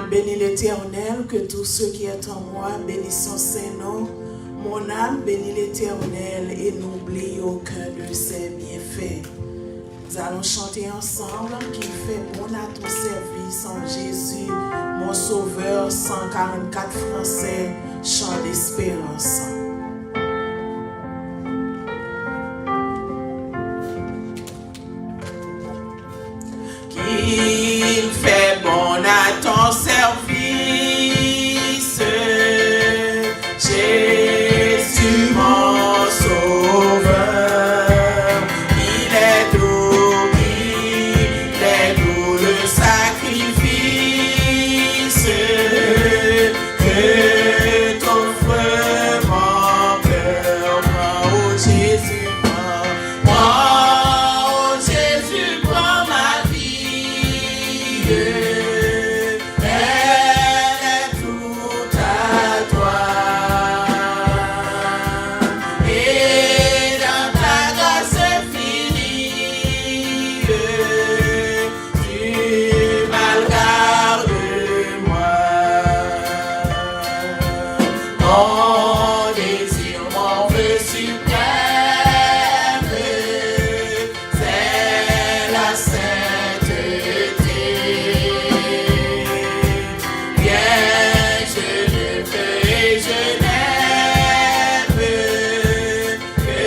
âme bénit l'Éternel, que tout ce qui est en moi bénisse son Saint-Nom. Mon âme bénit l'Éternel et n'oublie aucun de ses bienfaits. Nous allons chanter ensemble qui fait bon à ton service en Jésus, mon Sauveur, 144 français, chant d'espérance. Qu'il fait bon à ton service, Jésus mon Sauveur. Il est doux le sacrifice que t'offre mon cœur. Prends, oh Jésus, prends, oh Jésus, prends ma vie. Elle est toute à toi. Et dans ta grâce infinie, tu m'as gardé moi. Mon désir, mon vœu suprême, c'est la sainteté. Bien, je ne veux et je n'aime que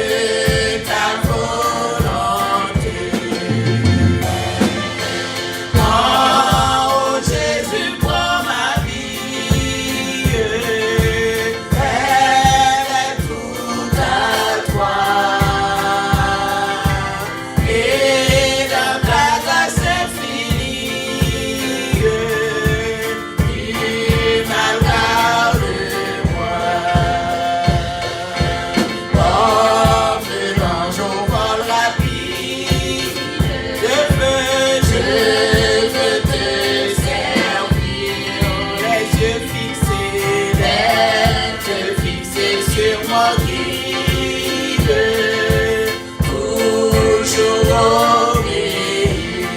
ta volonté. Oh Jésus, prends ma vie, elle est toute à toi. Et dans ta grâce infinie, tu m'as gardé moi. Comme l'ange au vol rapide, je veux te servir. Les yeux fixés sur mon guide, toujours obéir.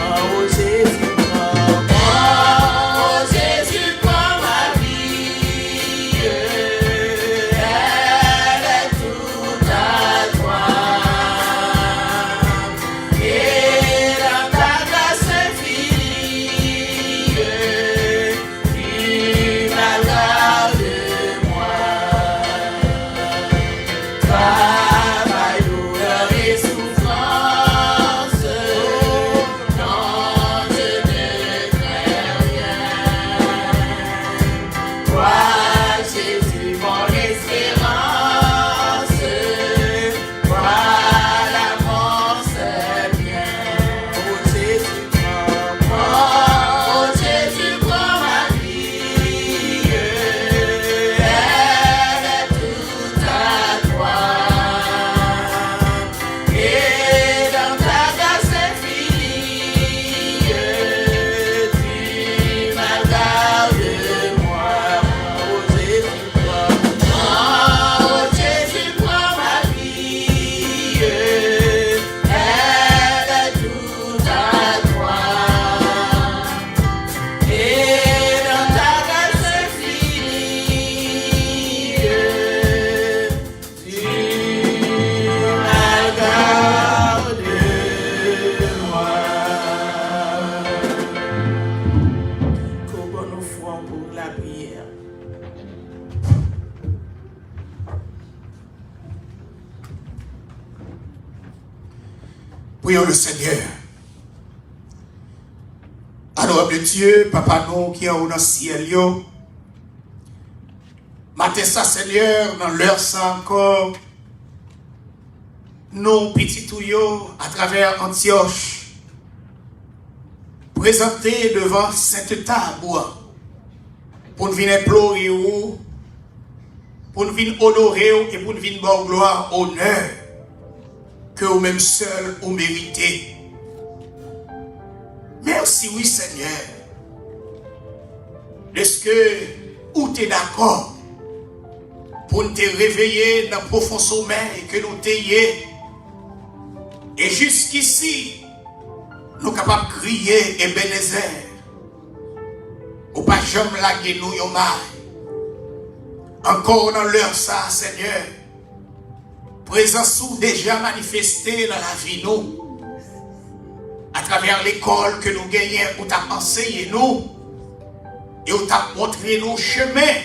Oh Jésus, oh Jésus, prends ma vie, elle est toute à toi. Et dans ta grâce infinie, tu m'as gardé moi. Travail, douleur et souffrance, non, je ne crains rien. Toi, Jésus, mon espérance, voilà mon seul bien. Oh Jésus, prends ma vie, elle est toute à toi. Et dans ta grâce infinie, tu m'as gardé moi. Oh Jésus, prends ma vie, elle est toute à toi. Et dans ta grâce infinie, tu m'as gardé moi. Comment nous ferons pour la prière? Prions le Seigneur. Adorable Dieu, Papa nous qui est dans le ciel, matin ça Seigneur, dans l'heure ça encore, nous petits tuyaux à travers Antioche, présentés devant cette table, pour nous venir implorer, pour nous venir honorer et pour nous venir bonne gloire, honneur, que vous-même seul vous méritez. Merci, oui, Seigneur. Est-ce que vous êtes d'accord pour nous réveiller dans le profond sommeil que nous t'ayons? Et jusqu'ici, nous sommes capables de crier Ebenezer. Ou pas jamais laguer nous yon mal. Encore dans l'heure ça, Seigneur. Présence ou déjà manifesté dans la vie nous. À travers l'école que nous gagnons, où t'as enseigné nous. Et où t'as montré nos chemins.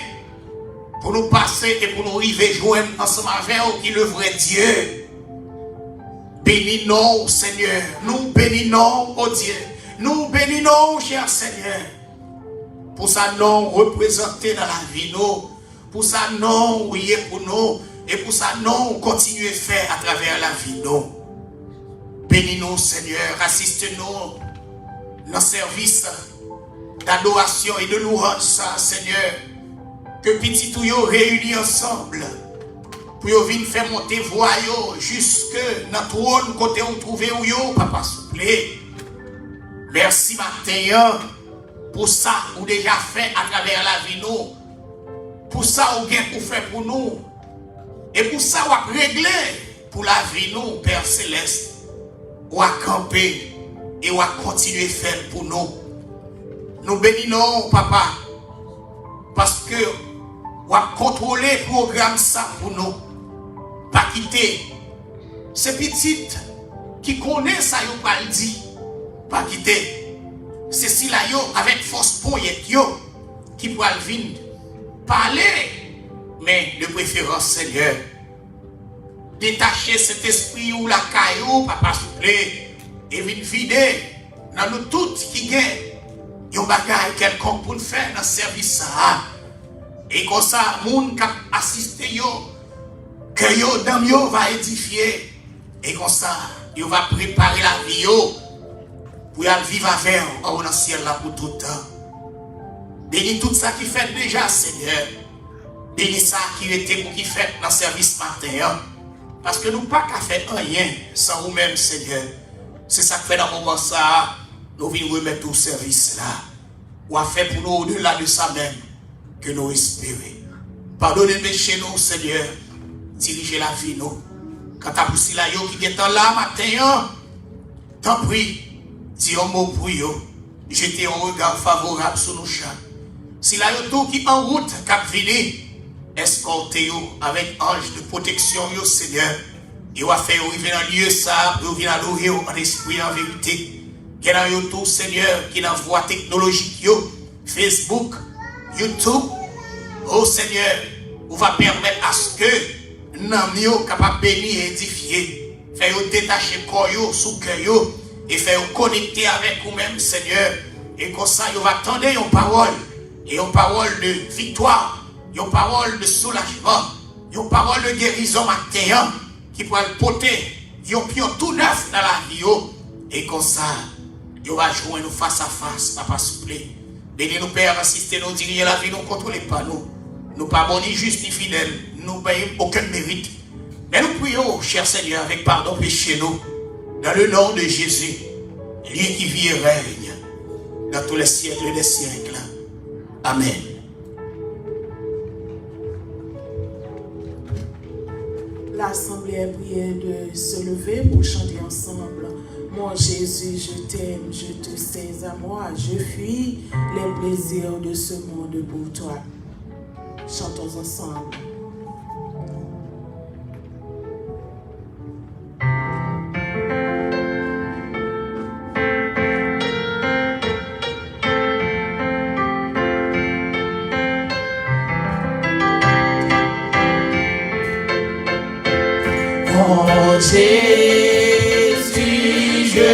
Pour nous passer et pour nous arriver joindre ensemble avec eux qui le vrai Dieu. Bénis-nous, Seigneur. Nous bénissons, oh Dieu. Nous bénissons, cher Seigneur. Pour ça, non représenté dans la vie, nous. Pour ça, non oui pour nous. Et pour ça, non continuer à faire à travers la vie, nous. Bénis-nous, Seigneur. Assiste-nous dans le service d'adoration et de louange, ça, Seigneur. Que petit tout yo réunis ensemble pour yo venir faire monter voix yo jusque dans trône côté où trouver où yo papa souple. Merci matin pour ça ou déjà fait à travers la vie nous. Pour ça ou bien pour faire pour nous. Et pour ça ou à régler pour la vie nous Père céleste. Ou à camper et ou à continuer à faire pour nous. Nous bénissons papa parce que ou à contrôler le programme ça pour nous. Pas quitter. Ces petites qui connaissent ça, yo pas le dit. Pas quitter. C'est si là yo avec force poyette yo qui pourra venir parler. Mais de préférence, Seigneur, détacher cet esprit ou la caillou, papa souple, et venir vider dans nous toutes qui gagnent. Yon bagay quelconque pour nous faire dans ce service ça. Et comme ça, moun qui assiste yo, que yo dame yo va édifier. Et comme ça, yo va préparer la vie yo pour y vivre avec dans le ciel là pour tout le temps. Bénis tout ça qui fait déjà, Seigneur. Bénis ça qui était pour qui fait dans le service matin. Parce que nous pas qu'à faire rien sans vous-même, Seigneur. C'est ça que fait dans le moment ça, nous venons remettre tout service là. Ou à faire pour nous au-delà de ça même. Que nous espérons. Pardonnez-nous chez nous, Seigneur. Dirigez la vie, nous. Quand tu as poussé la yo qui est là matin, t'en prie, dis un mot pour eux. Jetez un regard favorable sur nos chats. Si la yo tout qui en route, cap vini, escortez avec ange de protection, yo, Seigneur. Et va faire arriver dans le lieu ça, pour venir adorer en esprit en vérité. Qui dans yo tout, Seigneur, qui dans voie technologique, yo, Facebook, YouTube, oh Seigneur, on va permettre à ce que nous soyons capables de bénir et édifier, faire détacher le corps sous le cœur et faire connecter avec vous-même, Seigneur. Et comme ça, on va attendre une parole, et une parole de victoire, une parole de soulagement, une parole de guérison matin qui pourra porter un pion tout neuf dans la vie. Et comme ça, on va jouer nous face à face, papa souple. Bénis-nous, Père, assistez-nous, dirigez la vie, nous ne contrôlez pas nous. Nous ne pas bons ni justes ni fidèles, nous ne payons aucun mérite. Mais nous prions, cher Seigneur, avec pardon péché nous, dans le nom de Jésus, lui qui vit et règne dans tous les siècles des siècles. Amen. L'assemblée est priée de se lever pour chanter ensemble. Mon Jésus, je t'aime, je te sais à moi, je fuis les plaisirs de ce monde pour toi. Chantons ensemble. Oh Jésus, je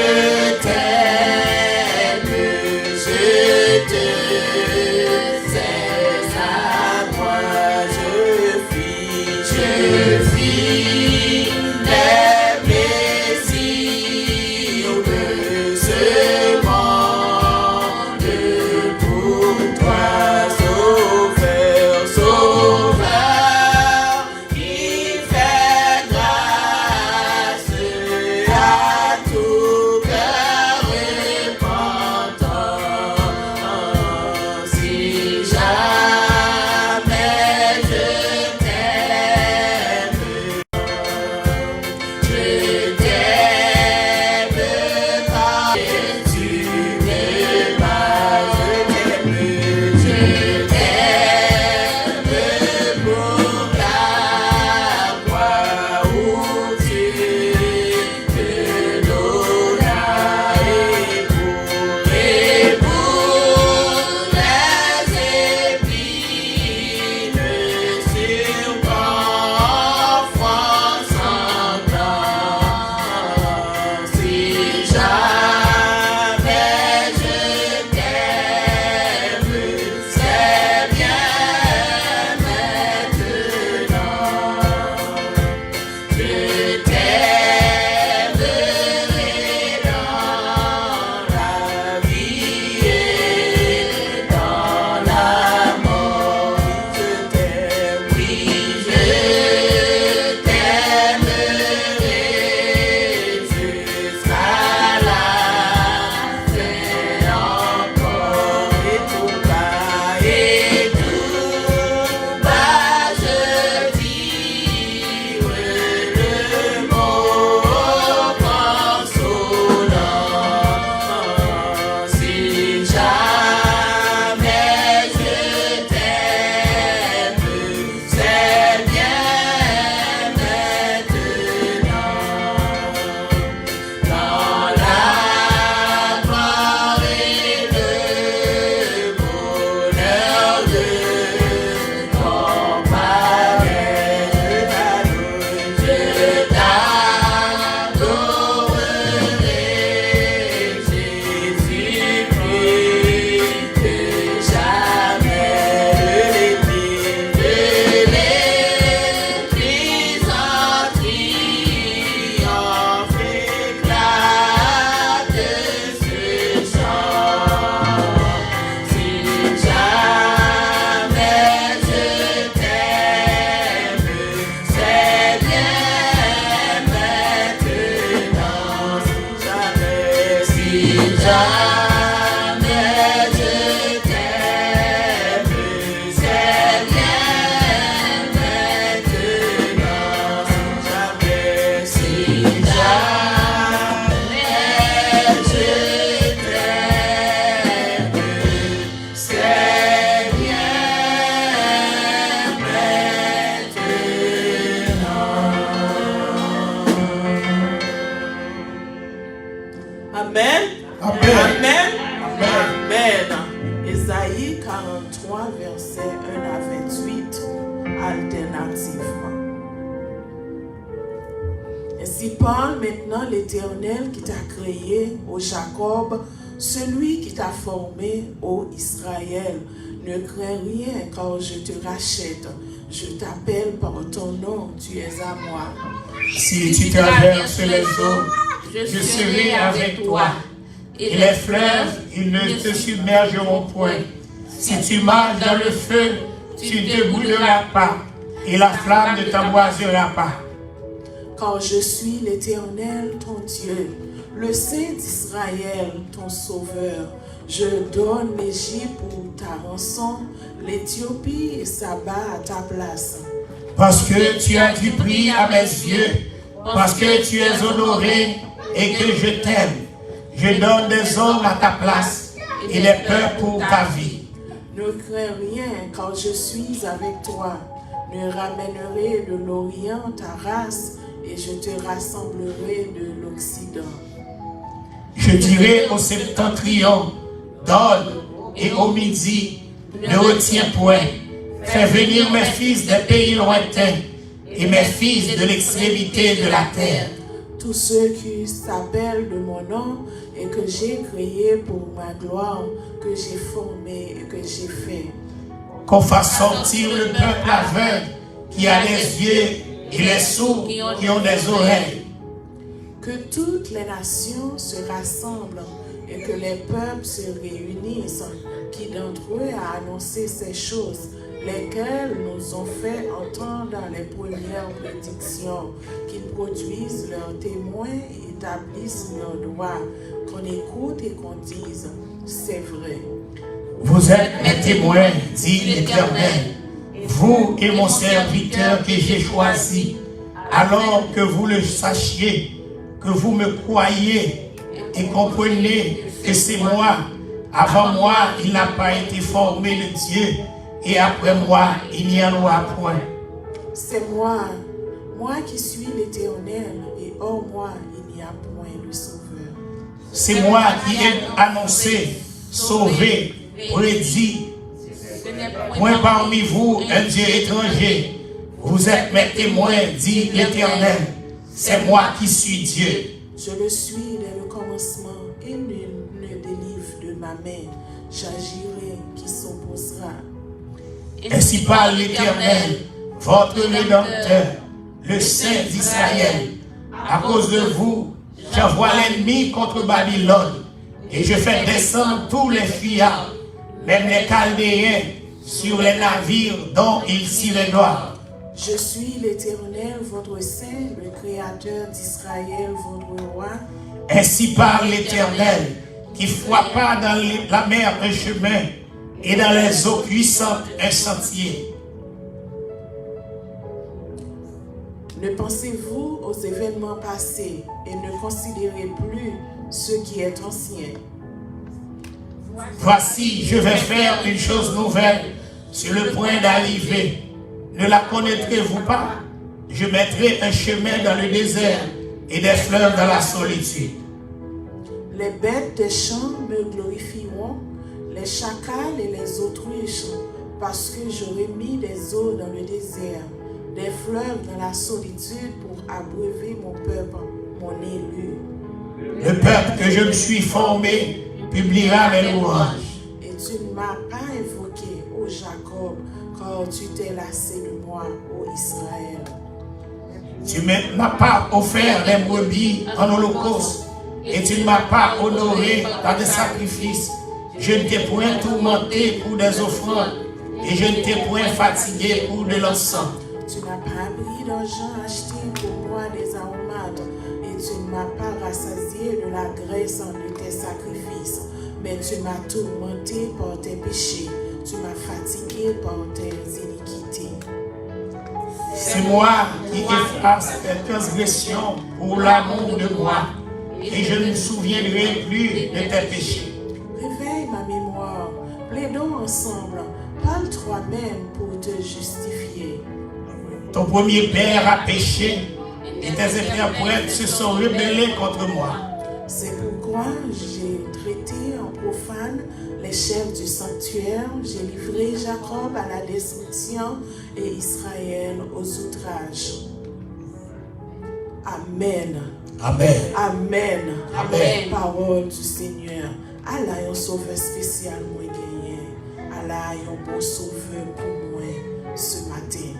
t'aime, je te sais à moi, je fuis les plaisirs de ce monde pour toi, Sauveur, Sauveur, qui fait grâce. versets 1 à 28 alternativement. Ainsi parle maintenant l'Éternel qui t'a créé, ô Jacob, celui qui t'a formé, ô Israël. Ne crains rien, car je te rachète. Je t'appelle par ton nom, tu es à moi. Si tu traverses les eaux, je serai avec toi. Et les fleuves, ils ne te submergeront point. Si tu marches dans le feu, tu ne te brûleras pas. Et la flamme ne t'embrasera pas. Car je suis l'Éternel, ton Dieu, le Saint d'Israël, ton Sauveur. Je donne l'Égypte pour ta rançon, l'Éthiopie et Saba à ta place. Parce que tu as du prix à mes yeux, parce que tu es honoré et que je t'aime. Je donne des hommes à ta place et des peuples pour ta vie. Ne crains rien, car je suis avec toi. Ne ramènerai de l'Orient ta race, et je te rassemblerai de l'Occident. Je dirai au septentrion, donne, et au midi, ne retiens point. Fais venir mes fils des pays lointains, et mes fils de l'extrémité de la terre. Tous ceux qui s'appellent de mon nom, et que j'ai créé pour ma gloire, que j'ai formé et que j'ai fait. Qu'on fasse sortir le peuple aveugle, qui a des yeux, et les sourds qui ont des oreilles. Que toutes les nations se rassemblent et que les peuples se réunissent. Qui d'entre eux a annoncé ces choses, lesquelles nous ont fait entendre dans les premières prédictions, qu'ils produisent leurs témoins et établissent leurs droits, qu'on écoute et qu'on dise, c'est vrai. Vous êtes mes témoins, dit l'Éternel, vous et mon serviteur que j'ai choisi, alors que vous le sachiez, que vous me croyez et comprenez que c'est moi. Avant moi, il n'a pas été formé le Dieu, et après moi, il n'y en aura point. C'est moi, moi qui suis l'Éternel, et hors moi, il n'y a point de sauveur. C'est moi qui ai annoncé, sauvé, prédit. Point parmi vous un Dieu étranger. Vous êtes mes témoins, dit l'Éternel. C'est moi qui suis Dieu. Je le suis dès le commencement, et nul ne délivre de ma main. J'agirai qui s'opposera. Ainsi parle l'Éternel, votre Rédempteur, le Saint d'Israël. À cause de vous, j'envoie l'ennemi contre Babylone, et je fais descendre tous les fuyards, même les Chaldéens, sur les navires dont ils s'y rédoivent. Je suis l'Éternel, votre Saint, le Créateur d'Israël, votre roi. Ainsi parle l'Éternel, qui frappa dans la mer un chemin, et dans les eaux puissantes un sentier. Ne pensez-vous aux événements passés, et ne considérez plus ce qui est ancien. Voici, je vais faire une chose nouvelle sur le point d'arriver. Ne la connaîtrez-vous pas? Je mettrai un chemin dans le désert et des fleuves dans la solitude. Les bêtes des champs me glorifieront, les chacals et les autruches, parce que j'aurai mis des eaux dans le désert, des fleuves dans la solitude pour abreuver mon peuple, mon élu. Le peuple que je me suis formé publiera mes louanges. Et tu ne m'as pas invoqué, ô Jacob, car tu t'es lassé de moi, ô Israël. Tu ne m'as pas offert des brebis en holocauste, et tu ne m'as pas honoré par des sacrifices. Je ne t'ai point tourmenté pour des offrandes, et je ne t'ai point fatigué pour de l'encens. Tu n'as pas pris d'argent acheté pour moi des aromates, et tu ne m'as pas rassasié de la graisse de tes sacrifices, mais tu m'as tourmenté par tes péchés, tu m'as fatigué par tes iniquités. C'est moi qui efface tes transgressions pour l'amour de moi, et je ne me souviendrai plus de tes péchés. Réveille ma mémoire, plaidons ensemble, parle toi-même pour te justifier. Ton premier père a péché, et tes interprètes se sont rebellés contre moi. C'est pourquoi j'ai traité en profane les chefs du sanctuaire, j'ai livré Jacob à la destruction et Israël aux outrages. Amen. Amen. Amen. Amen. Parole du Seigneur. Allah, un sauveur spécial, moi gagné. Allah, un bon sauveur pour moi ce matin.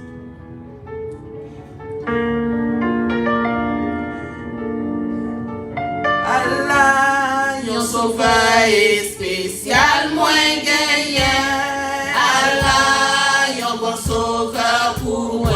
Allah, un sauveur spécial, moi gagné. Allah, un bon sauveur pour moi.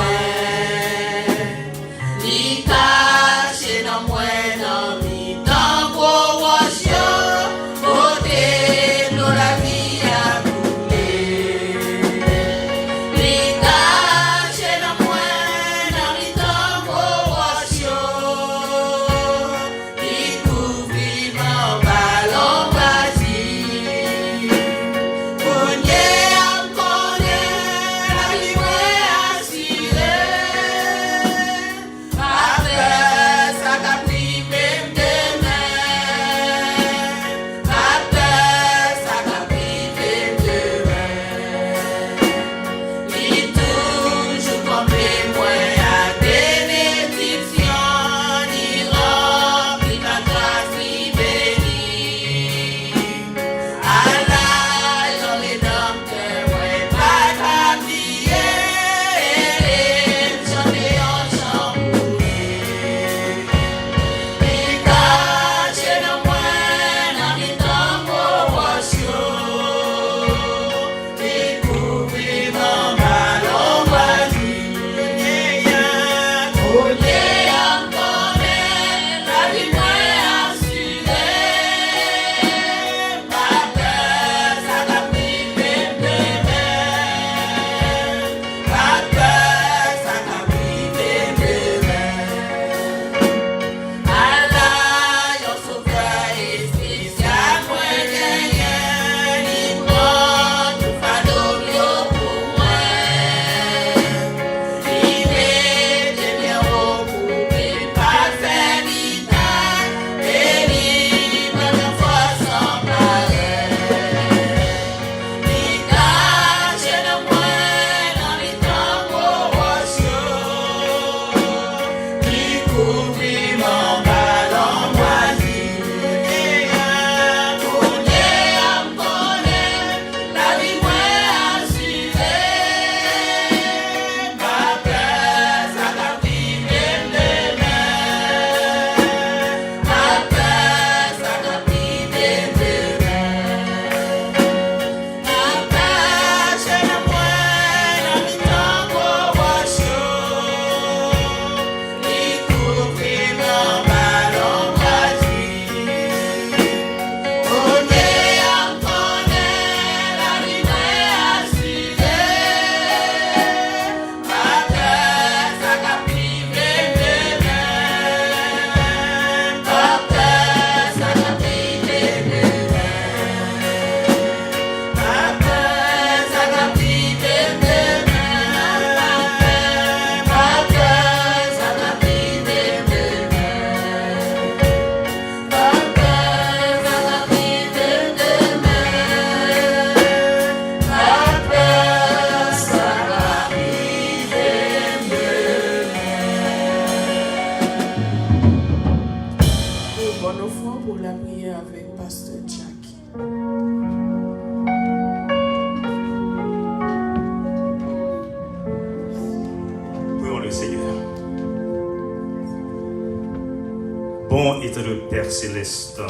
Bon est le Père Céleste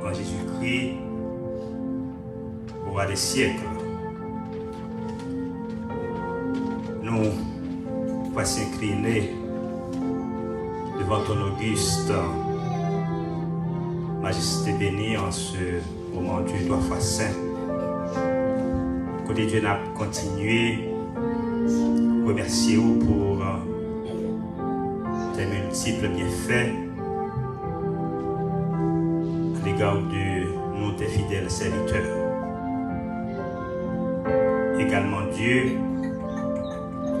en Jésus-Christ, roi des siècles. Nous voici inclinés devant ton auguste majesté bénie en ce moment Dieu doit faire saint. Côté Dieu n'a continué remercier vous pour tes multiples bienfaits à l'égard de nous, tes fidèles serviteurs. Également Dieu,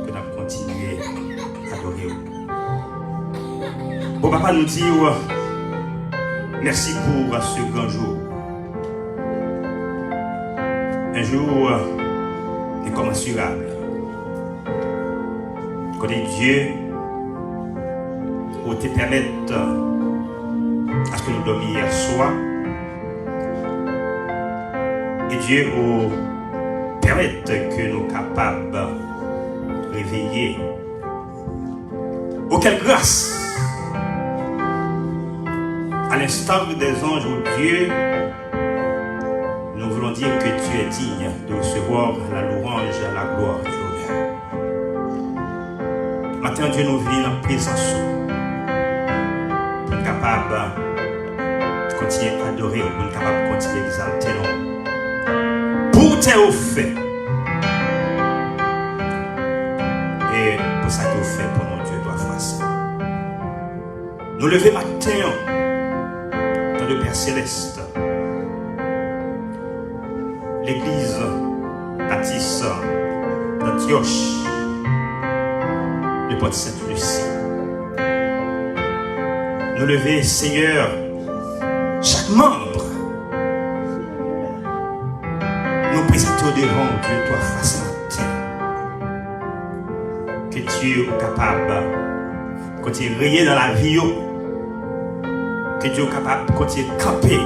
que nous avons continué à adorer. Bon, papa nous dit merci pour ce grand jour. Un jour incommensurable. Côté Dieu, pour te permettre à ce que nous dormions hier soir. Et Dieu nous permette que nous soyons capables de réveiller. Oh, quelle grâce! À l'instar des anges, oh Dieu, nous voulons dire que tu es digne de recevoir la louange, la gloire et l'honneur. Maintenant, Dieu nous vient en présence pour être capable de continuer à adorer, pour être capable de continuer à exalter non. Pour tes faits. Et pour ça que tu fait pour mon Dieu, toi, foi. Nous lever matin dans le Père Céleste. L'église baptiste d'Antioche de Porte Sainte-Lucie. Nous lever, Seigneur, chaque membre. Nous présentons devant Dieu, toi, face matin. Que Dieu est capable de continuer à rayer dans la vie. Que Dieu est capable de continuer à camper.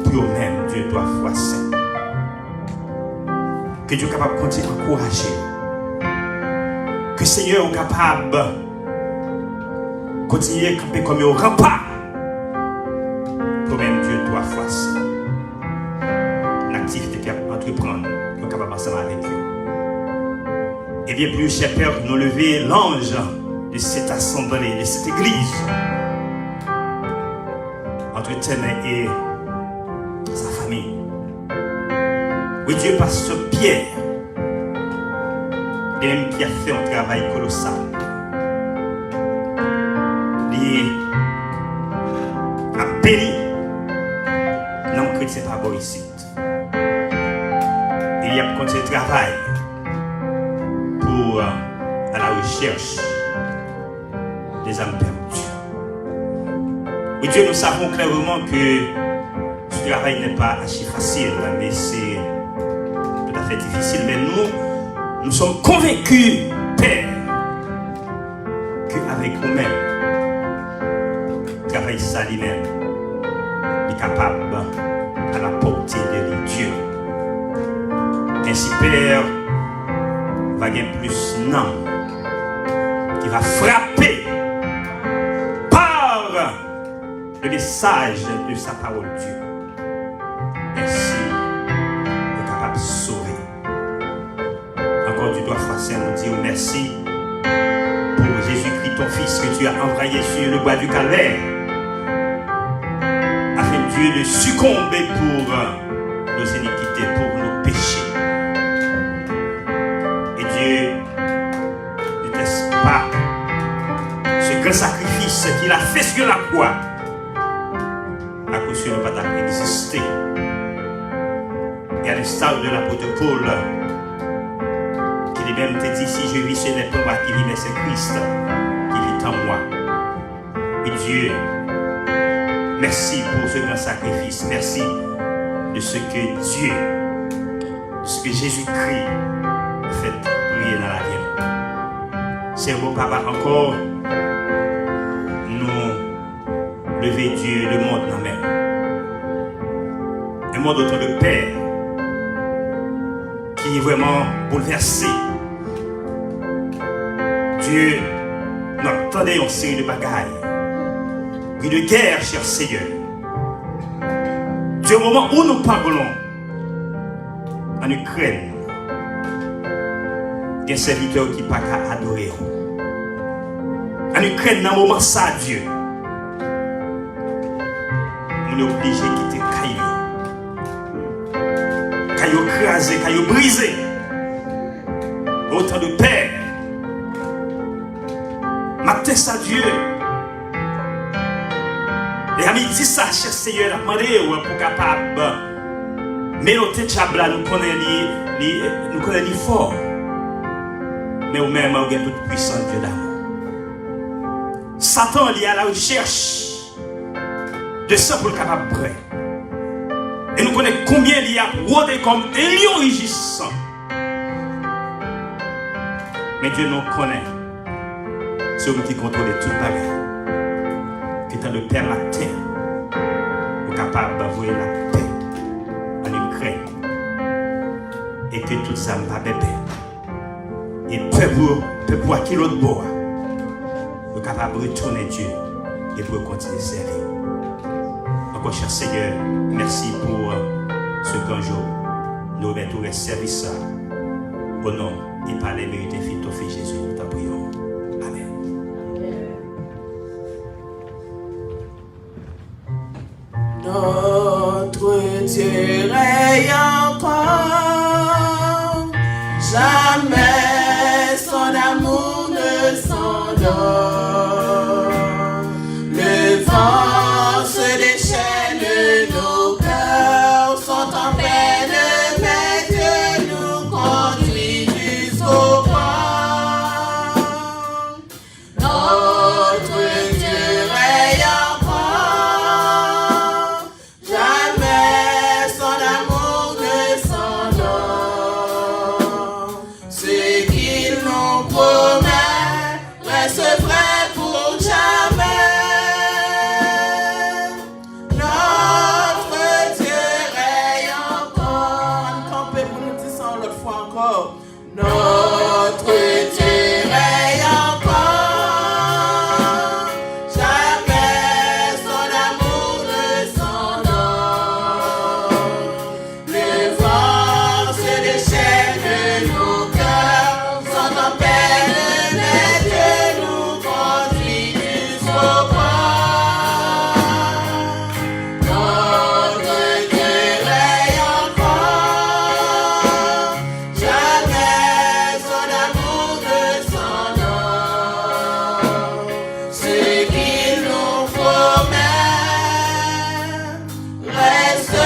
Pour eux-mêmes, Dieu doit foi saint. Que Dieu est capable de continuer à encourager. Que Seigneur est capable de continuer à camper comme un rempart. Pour même Dieu doit foi saint. L'activité qu'il a entreprendre, nous sommes capables ensemble avec eux. Et bien plus, cher Père, nous lever l'ange de cette assemblée, de cette église. Entre tes mains et sa famille. Oui, Dieu, pasteur Pierre, lui-même qui a fait un travail colossal. Il a béni non chrétien par ici. Il y a continué le travail pour à la recherche des âmes perdues. Oui, Dieu, nous savons clairement que ce travail n'est pas assez facile, mais c'est tout à fait difficile. Mais nous sommes convaincus, Père, qu'avec nous-mêmes, travail ça lui-même est capable à la portée de Dieu. Ainsi, Père, va gagner plus non, qui va frapper par le message de sa parole Dieu. Ainsi, il est capable de sauver. Encore du doigt français, nous dire merci pour Jésus-Christ, ton Fils, que tu as envoyé sur le bois du Calvaire, afin Dieu de succomber pour nos iniquités, pour nos péchés. Et Dieu ne laisse pas ce grand sacrifice qu'il a fait sur la croix à cause de ne pas exister. Et à l'instar de l'apôtre Paul, qui lui-même te dit, si je vis, ce n'est pas moi qui vis, mais c'est Christ qui vit en moi. Et Dieu, merci pour ce grand sacrifice. Merci de ce que Dieu, de ce que Jésus-Christ a fait briller dans la vie. C'est bon, Papa, encore nous lever Dieu, le monde dans la main. Un monde autour de Père qui est vraiment bouleversé. Dieu, nous attendons une série de bagailles. Une guerre, cher Seigneur. Dieu, au moment où nous parlons en Ukraine, il y a des serviteurs qui ne peuvent pas adorer. En Ukraine, dans le moment ça, Dieu, nous sommes obligés de quitter caillou crasé, caillou brisé. Autant de Père. Matin ça, Dieu. Et à midi, ça, cher Seigneur, a demandé pour capable. Mais notre chabla, nous connaissons fort. Mais au même, on a toute puissance Dieu d'amour. Satan, il est à la recherche de ça pour le capable prêt. Et nous connaissons combien il y a rôdé comme un lion rugissant. Mais Dieu nous connaît. Celui qui contrôle toute bagarre. Qui est le Père la terre. Est capable d'envoyer la paix en Ukraine. Et que tout ça va bébé. Et peuple à qui l'autre bois. Est capable de retourner Dieu. Et pour continuer à servir. Encore cher Seigneur, merci pour ce grand jour. Nous remettons le service au nom et par les mérites de ton Fils Jésus. Nous t'en prions. Amen. Notre Dieu règne encore, jamais son amour ne s'endort. Le vent se déchaîne, nos cœurs sont en peine, mais Dieu nous conduit jusqu'au port. Notre Dieu règne encore, jamais son amour ne s'endort. Ce qu'il nous promet reste vrai pour jamais. Notre Dieu règne encore. Campez pour nous dire ça l'autre fois encore. Notre Dieu règne encore, jamais son amour ne s'endort. Le vent se déchaîne, nos cœurs sont en peine, mais Dieu nous conduit jusqu'au port. Notre Dieu règne encore, jamais son amour ne s'endort. Ce qu'il nous promet reste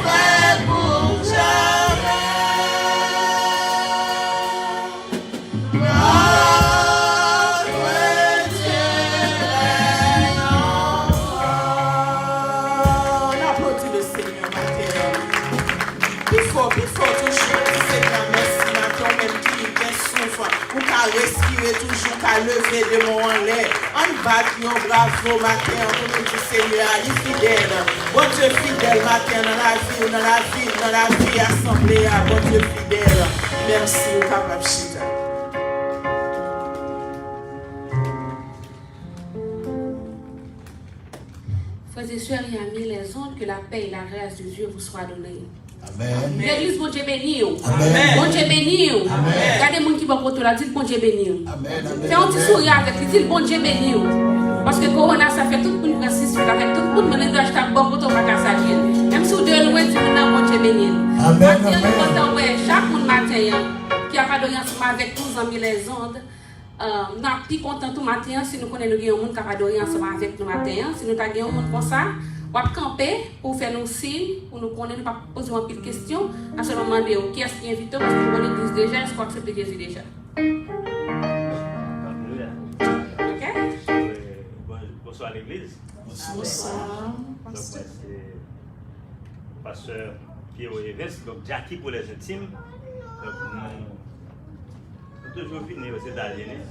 vrai pour jamais. Notre Dieu règne encore. On applaudit le Seigneur matin. Plus fort, toujours. Seigneur, merci matin, même qui est souffre. Ou qu'à respirer toujours, qu'à lever de mon en l'air. On bat, on bravo matin, on nous dit Seigneur, il est fidèle. Bon Dieu fidèle matin dans la vie assemblée. Bon Dieu fidèle. Merci, ou capable chita. Frères et sœurs et amis, les ondes, que la paix et la grâce de Dieu vous soient données. Amen. L'église, bon Dieu béni. Amen. Bon Dieu béni. Amen. Regardez les gens qui vont contre la dit bon Dieu béni. Amen. Fais un petit sourire avec lui, dit bon Dieu béni. Parce que Corona, ça fait tout le monde qui avec tout le monde qui doit acheter bon pour ton magasin. Même si vous devez louer, tu dis bon Dieu béni. Amen. Chaque monde matin qui a pas donné ensemble avec nous amis les ondes. Nous sommes plus contents tout matin si nous connaissons un monde qui a pas donné ensemble avec nous matin. Si nous avons un monde comme ça. On va camper pour faire nos signes, pour nous connaître, pas poser une petite question. À ce moment demander qui est-ce qui est invité, parce que nous l'église déjà, est-ce qu'on accepte Jésus déjà? Ok? Bonsoir à l'église. Bonsoir. Donc, c'est pasteur qui est au Events, donc Jackie pour les intimes. Donc, nous toujours venir aux États-Unis.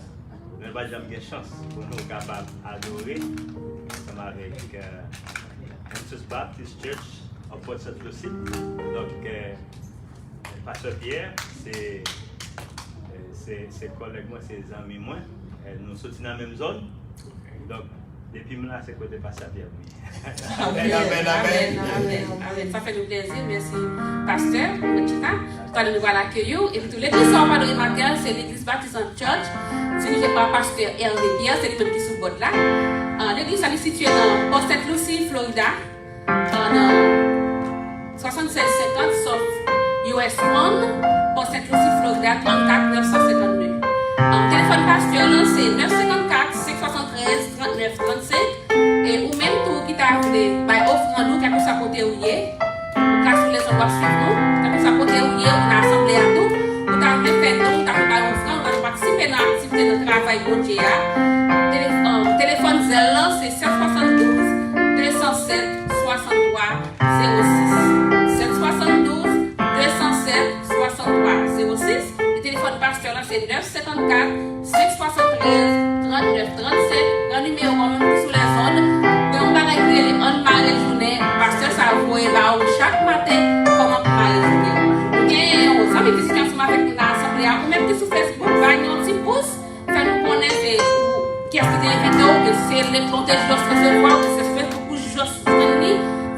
Nous n'avons pas jamais de chance pour nous capables d'adorer ensemble avec Francis Baptist Church en Port St. Lucie. Donc, pasteur Pierre, c'est collègues moi, c'est amis moi. Nous sommes dans la même zone. Donc, depuis là, c'est côté pasteur Pierre. Amen. Ça fait du plaisir. Merci, pasteur. Tout à l'heure, nous allons l'accueillir. Et puis, l'église en Padre Matin, c'est l'église Baptist Church, dirigée par pasteur Hervé Pierre, c'est lui qui est sous bord là. L'église est située dans Port St. Lucie, Florida, dans 7650 South US 1, Port St. Lucie, Florida, 34 952. Téléphone pasteur, c'est 954 573 39 35. Et ou même tout qui t'a appelé, offrant nous, quelque chose à côté où il est, ou qu'à sur les endroits suivants, quelque chose à côté où il est, on a assemblé à nous, ou t'as fait nous, t'as fait offrant, on va participer dans l'activité de travail pour Dieu. Téléphone Zelle, c'est 772 207 63 06. pasteur là, c'est 954 573 39 37. Un numéro quand même sur les zones. Mais on va réguler on marée journée. Pasteur, ça voit là chaque matin comment marée journée. Bien, aux amis visiteurs ensemble avec nous dans l'assemblée, ou même que sur Facebook, va nous un petit pouce, faire nous connaître qui est-ce qui est invité, que c'est les plantes juste recevoir, que c'est Facebook ou juste venir,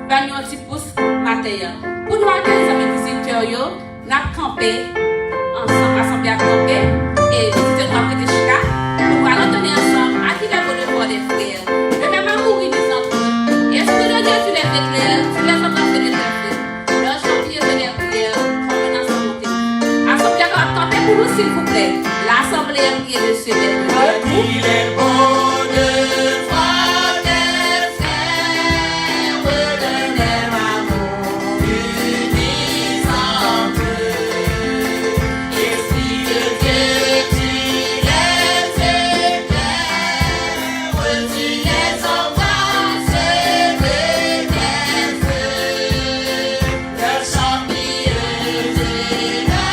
va nous un petit pouce matin. Pour nous accueillir les amis visiteurs, nous avons campé ensemble, l'assemblée a campé, et visiteurs nous avons prêté chika, pour nous entendre ensemble, à qui la bonne voix des frères. Mais même à mourir des entre eux. Est-ce que le Dieu tu les éclaires, tu les entends se les faire? Leur chantier de les prières, comme une assemblée. Assemblée a campé pour nous, s'il vous plaît. L'assemblée a prié de se mettre. Il est bon de voir des frères redonner l'amour unis entre eux. Et si de Dieu tu les éclaires, tu les embrasses de tes feux. Leur chant pieuse et leur prière,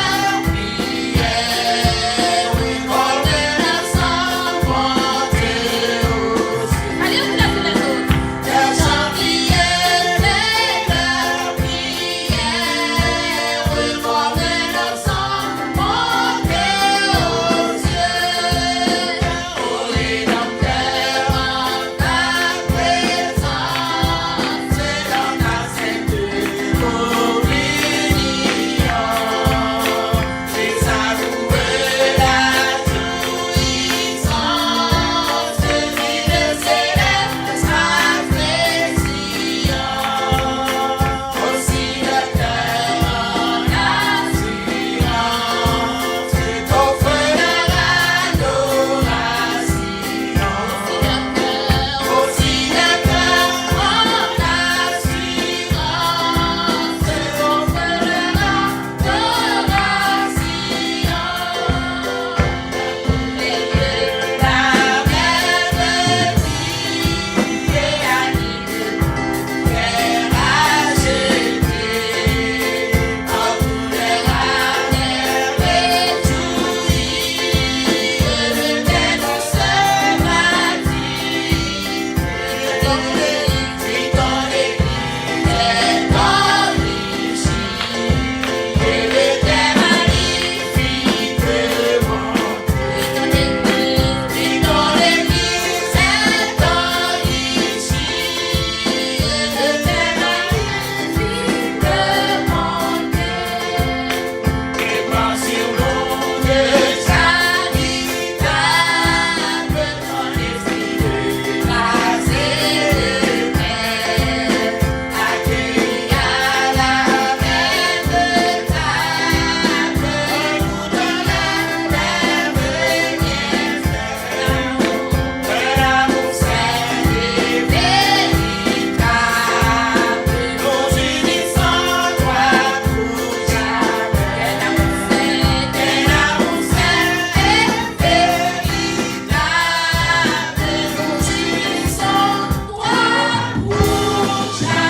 oui, pour de leur sang porter aux cieux. Allez, on lève les autres. Leur chant pieuse et leur prière, oui, pour de leur sang porter aux cieux. Ô Rédempteur, en ta présence, dans ta sainte communion, j'ai savouré la jouissance, vie de céleste affection. Aussi le cœur en assurance, t'offre leur adoration. Aussi le cœur en assurance, t'offre leur adoration. La mer de vie et anime, frère a jeté, en couleur à l'air réjoui, de tes douces matines, ton église est enrichie, et de tes magnifiques monts. Ton église est enrichie, de tes magnifiques montées. Et par sur l'onde habitable, ton esprit de grâce et de paix, accueille à la même table, nous donne la même bienfaits. L'amour saint et véritable, nous unissons toi pour jamais. L'amour saint et véritable, nous unissons toi pour jamais.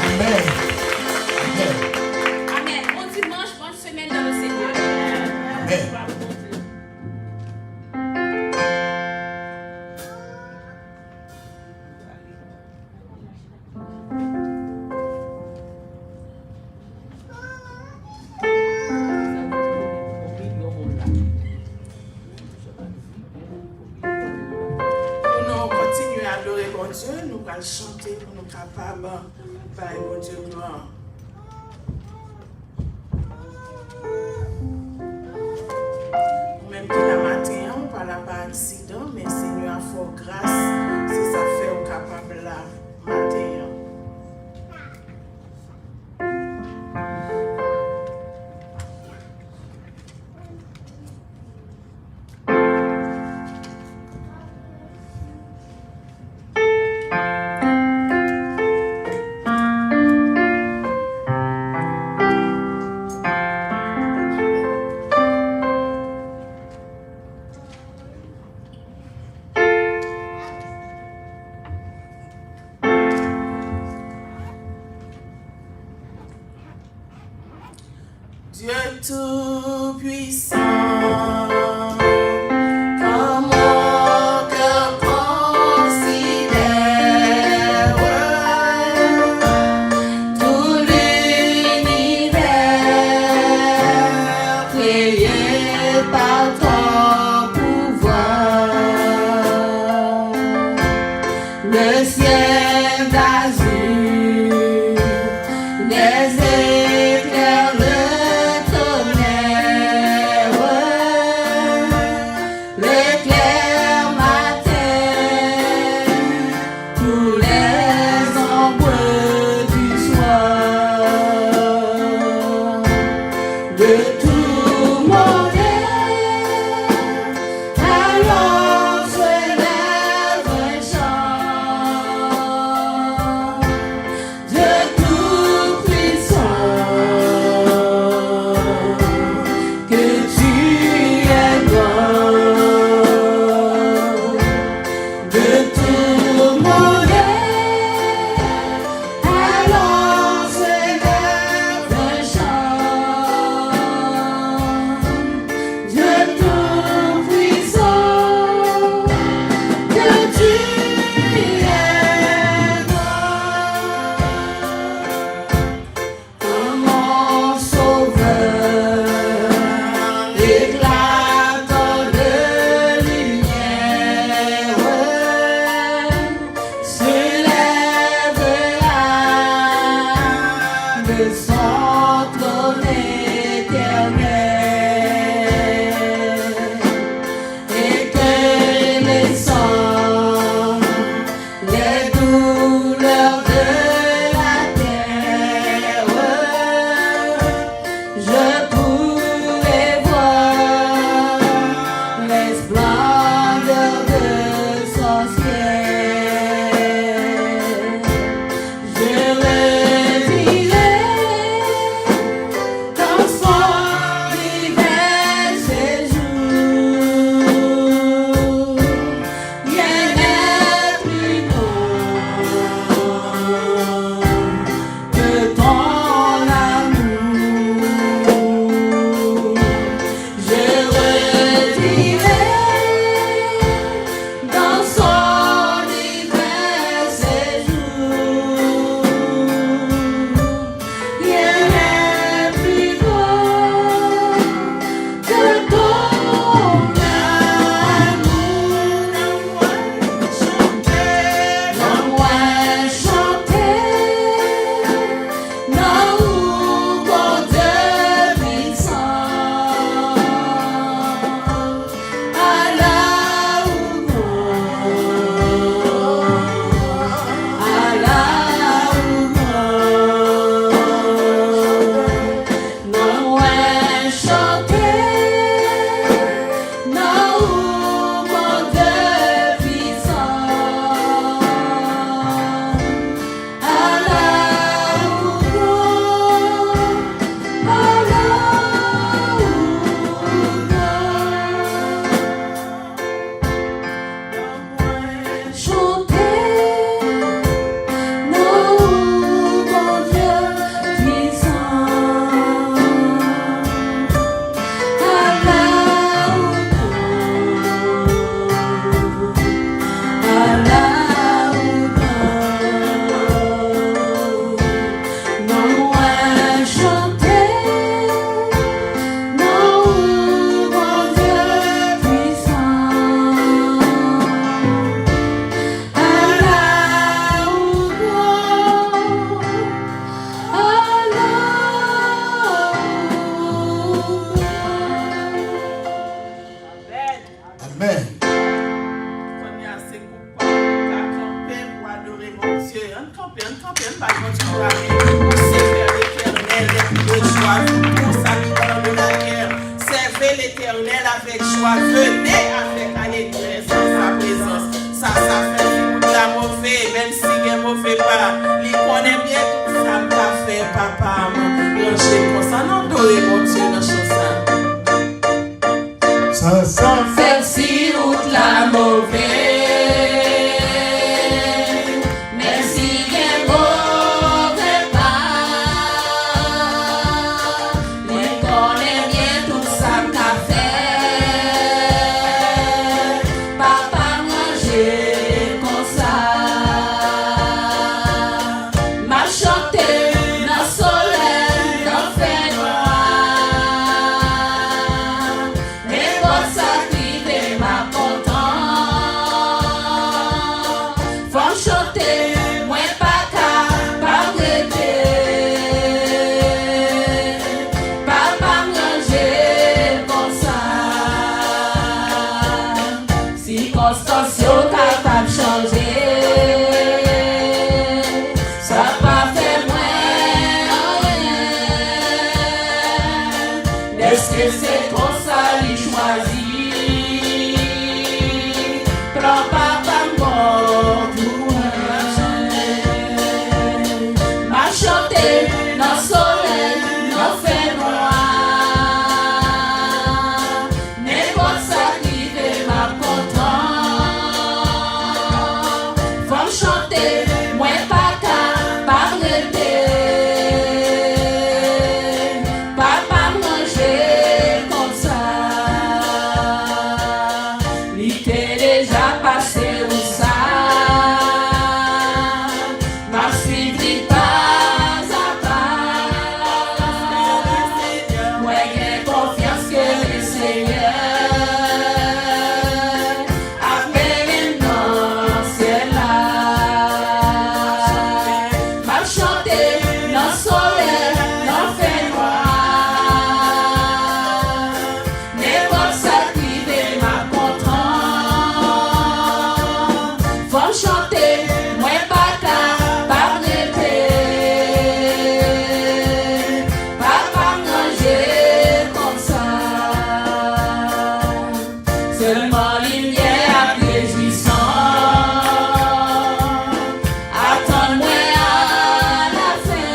Amen. Amen. Bon dimanche, bonne semaine dans le Seigneur. Amen. Pour nous continuer à adorer bon Dieu, nous allons chanter pour nous capables de faire bon Dieu gloire. Même que la matin, on parle pas accident, mais Seigneur a fort grâce, si ça fait au capable là matin. Dieu tout-puissant, quand mon cœur considère tout l'univers créé par ton pouvoir, le ciel d'azur, les éclairs, le tonnerre, l'éclair matin, tous les ombres du soir, de tout mon être, alors se lève un chant. Dieu tout-puissant, que tu es grand, de tout mon être, alors se lève un chant. Dieu tout-puissant, que tu es grand, mon sauveur, éclatant de lumière, se lève là de son trône éternel, et que les sangs, les douleurs de la terre, je pourrais voir les splendeurs de son ciel. Je redirai dans son divers séjour, rien n'est plus beau que ton amour. Je redirai dans son divers séjour, rien n'est plus beau que ton amour. Non-moi chanter, non bon Dieu puissant, Allah ou non-moi chanter, non bon Dieu puissant, Allah ou chanter, non bon Dieu puissant, Amen. Première, c'est pourquoi on a campé pour adorer mon Dieu. On campe, on va continuer. Pour servir l'Éternel de joie, pour s'habiter de la guerre. Servez l'Éternel avec joie. Venez avec allégresse dans sa présence. Ça fait tout la mauvais, même si il est mauvais pas. Il connaît bien tout ça, m'a fait papa, maman. Ranger comme ça, non, adorer mon Dieu dans chanson. Ça Faire si route la mauvaise, merci bien mauvais pas, les que c'est comme ça il choisit. Prends papa mort pour m'a chanté dans le soleil, dans le fait noir. N'importe ça qui fait ma content. Faut me chanter, moi pas qu'à parler. Papa manger comme ça. Il était déjà passé où ça. M'a suivi pas à pas. Moi j'ai confiance que le Seigneur appelle non c'est là. M'a chanté dans le soleil, dans le fait noir. N'importe ça qui fait ma content. Faut me chanter, moi pas qu'à parler. Papa manger comme ça. Seulement lumière à réjouissant. Attends-moi à la fin.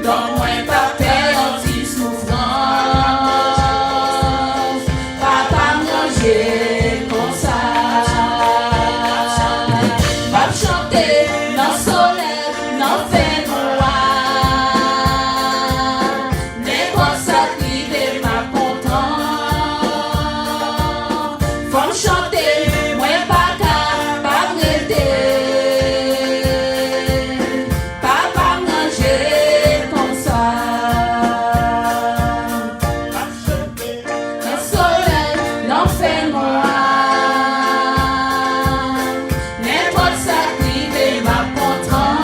Donne-moi pas peur, anti-souffrance. Papa manger comme ça. Va me chanter dans le soleil, dans le fait noir. N'importe ça qui fait ma content. Faut me chanter, moi pas qu'à parler. Papa manger comme ça. Le soleil, l'en fait noir. N'importe ça qui fait ma content.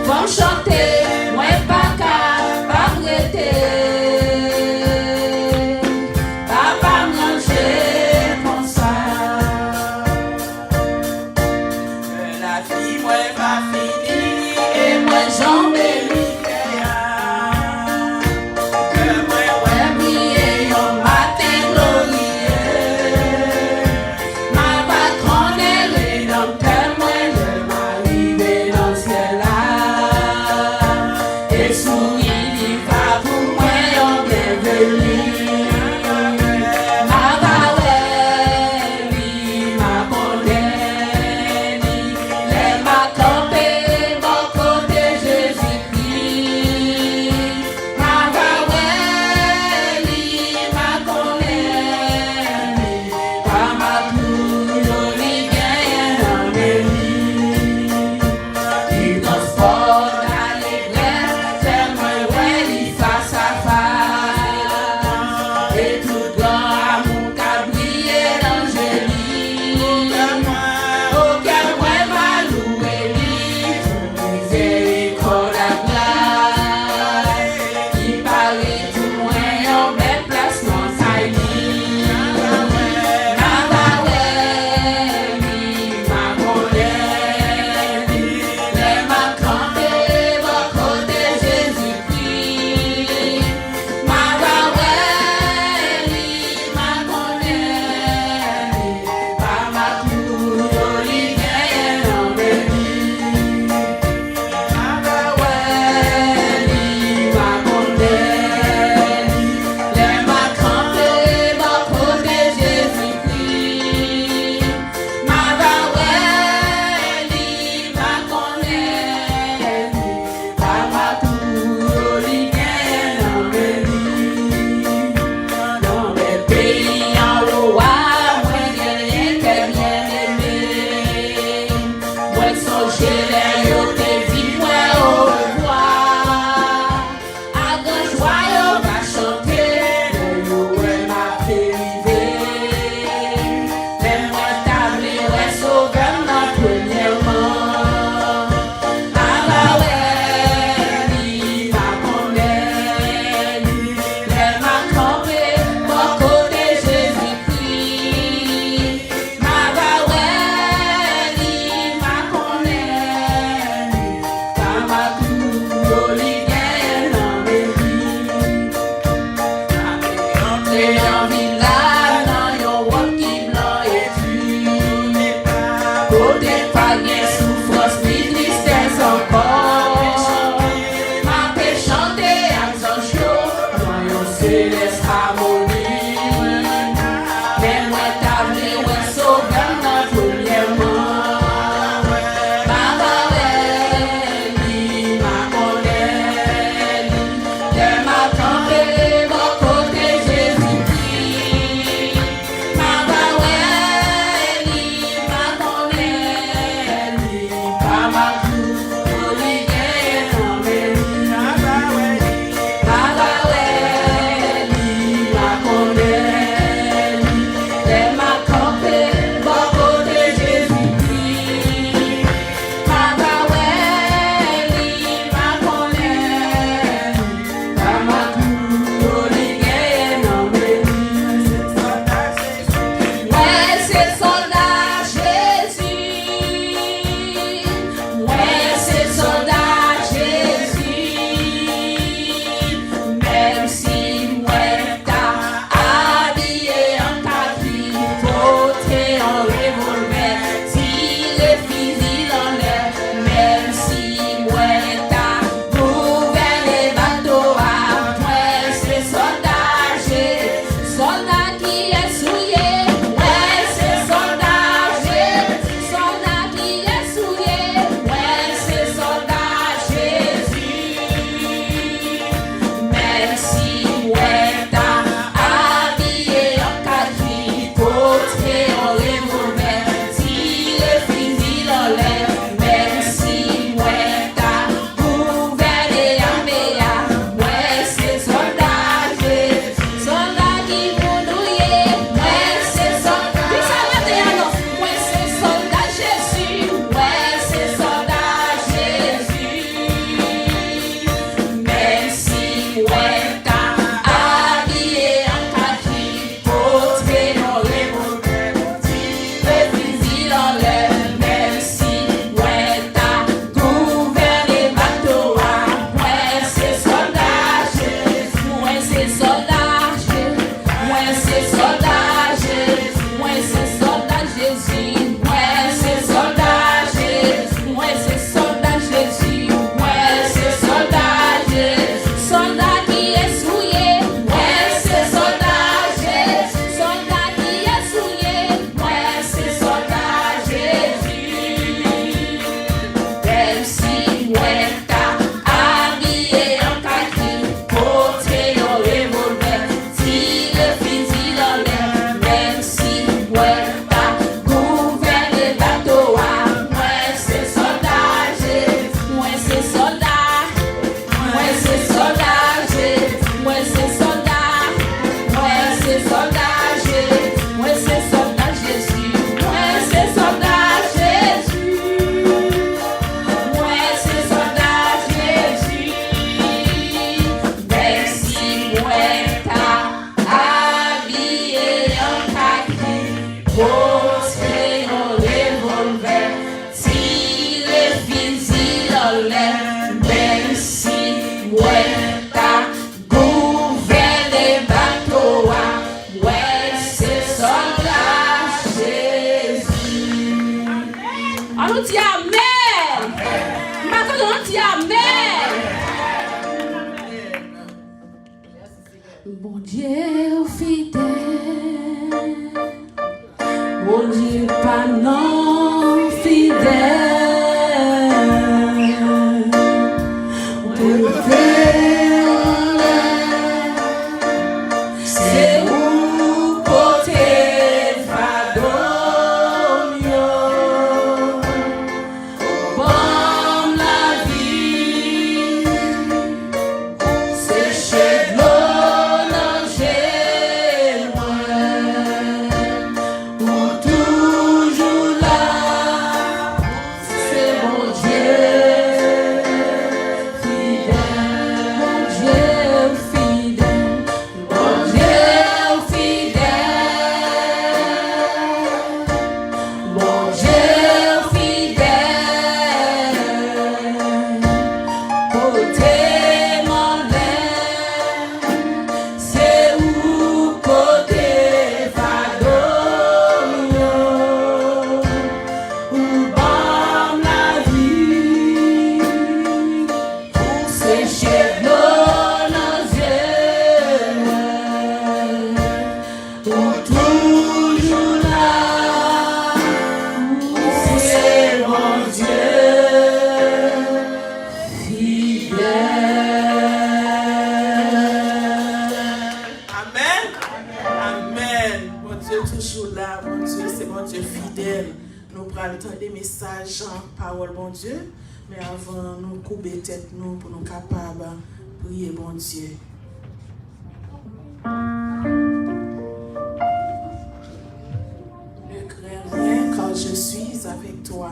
Faut me chanter, moi pas qu'à parler. Papa manger comme ça. La vie, moi pas fini. Et moi j'en mets que moi ouais briller yon matin glorieux. Ma va connaître dans le cœur moi je m'arriver dans ce là. Et sourire il va pour moi yon bienvenue. Ma va ouais lui ma connaît les ma campé mon côté Jésus-Christ. Ma va ouais lui ma connaît pas ma couleur lui gagne dans mes vies. Il transporte à l'église, c'est moi ouais lui face à face. Et tout grand amour qu'a brillé dans Jésus. Auquel moi m'a loué lui, miséricorde à glace. Il paraît tout moins en belle place dans sa vie. Ma va ouais lui, ma connaît les ma campé mon côté Jésus-Christ. Ma va ouais lui, ma connaît pas ma couleur lui gagne dans mes vies. Ma va ouais lui, ma connaît les ma campé mon côté Jésus-Christ. Ma va ouais lui, ma connaît pas ma couleur lui gagne dans mes vies. Dans mes pays en roi, moi j'ai rien que bien aimé. Moi songer les yo te vie moi au revoir. À grand joie yo va chanter, yo ouais m'a privé. Mais moi tablé ouais sauvé ma premièrement. Ma va ouais lui ma connaît les ma campé mon côté Jésus-Christ. Ma va ouais lui ma connaît pas ma couleur lui gagne ouais, ta gouverne bateau, ouais, c'est soldat Jésus. On nous dit Amen. Maintenant, on dit Amen. Bon Dieu fidèle, bon Dieu pas non fidèle. C'est où côté Vadonio, bon la vie, c'est chez l'eau nager ou toujours là, c'est mon Dieu fidèle, mon Dieu fidèle, mon Dieu fidèle, mon Dieu fidèle, côté mon lait, c'est où côté Vadonio, où bon la vie, c'est chez l'eau nager, où toujours là, c'est mon Dieu fidèle. Amen. Amen. Mon Dieu toujours là. Mon Dieu, c'est mon Dieu fidèle. Nous prenons le temps des messages en parole, bon Dieu. Mais avant, nous couper tête nous pour nous capables de prier, bon Dieu. Ne crains rien car je suis avec toi.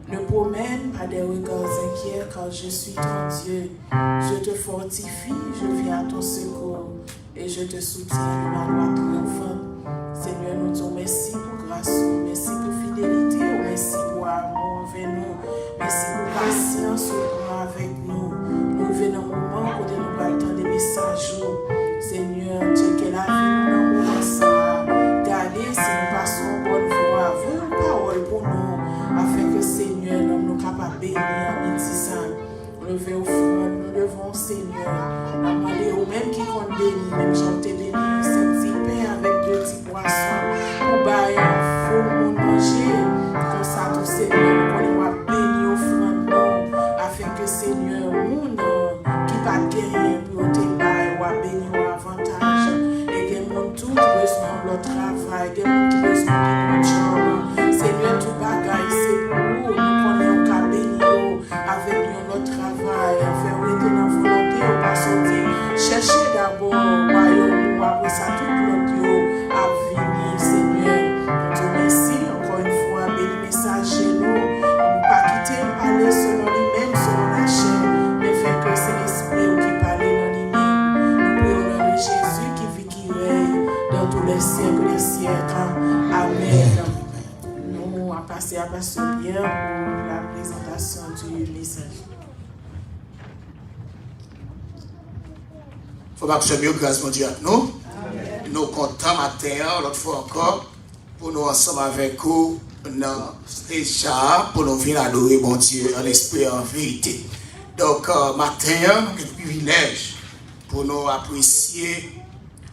Ne promène pas des regards inquiets car je suis ton Dieu. Je te fortifie, je viens à ton secours et je te soutiens de ma droite triomphante. Seigneur, nous te remercions pour grâce, merci pour fidélité, merci pour amour envers nous, merci pour patience avec nous. Nous venons au moment où nous allons entendre des messages. Seigneur, Dieu, que la vie nous donne ça. Gardez si nous passons bonne voie, vous une parole pour nous, afin que Seigneur, nous sommes capables de bénir en médisant. Nous levons offrande, nous devons Seigneur, demander aux mêmes qui comptent bénir, même j'en t'ai béni, c'est petit pain avec 2 petits poissons, pour bailler un faux monde manger, comme ça tout Seigneur, nous allons bénir offrande nous, afin que Seigneur, monde qui pas gagner pour te bailler, ou bénir avantage, et que monde tout besoin de leur travail, que monde qui besoin de notre job, Seigneur, tout bagaille, c'est pour nous connaissons qu'à bénir avec notre travail, faire le dans volonté, ou pas sortir. Cherchez d'abord le royaume, après ça, tout l'autre à venir, Seigneur. Nous te remercions encore une fois, béni message chez nous. Ne pas quitter, parler selon lui-même, selon la chair, mais faire que c'est l'esprit qui parle dans lui-même. Nous prions au nom de Jésus qui vit, qui règne dans tous les siècles des siècles. Amen. Nous allons passer à Pasteur Pierre pour la présentation du message. Faut pas que ce mieux grâce mon Dieu à nous. Nous comptons matin, l'autre fois encore, pour nous ensemble avec vous, déjà, pour nous venir adorer mon Dieu en esprit et en vérité. Donc, matin, quel privilège pour nous apprécier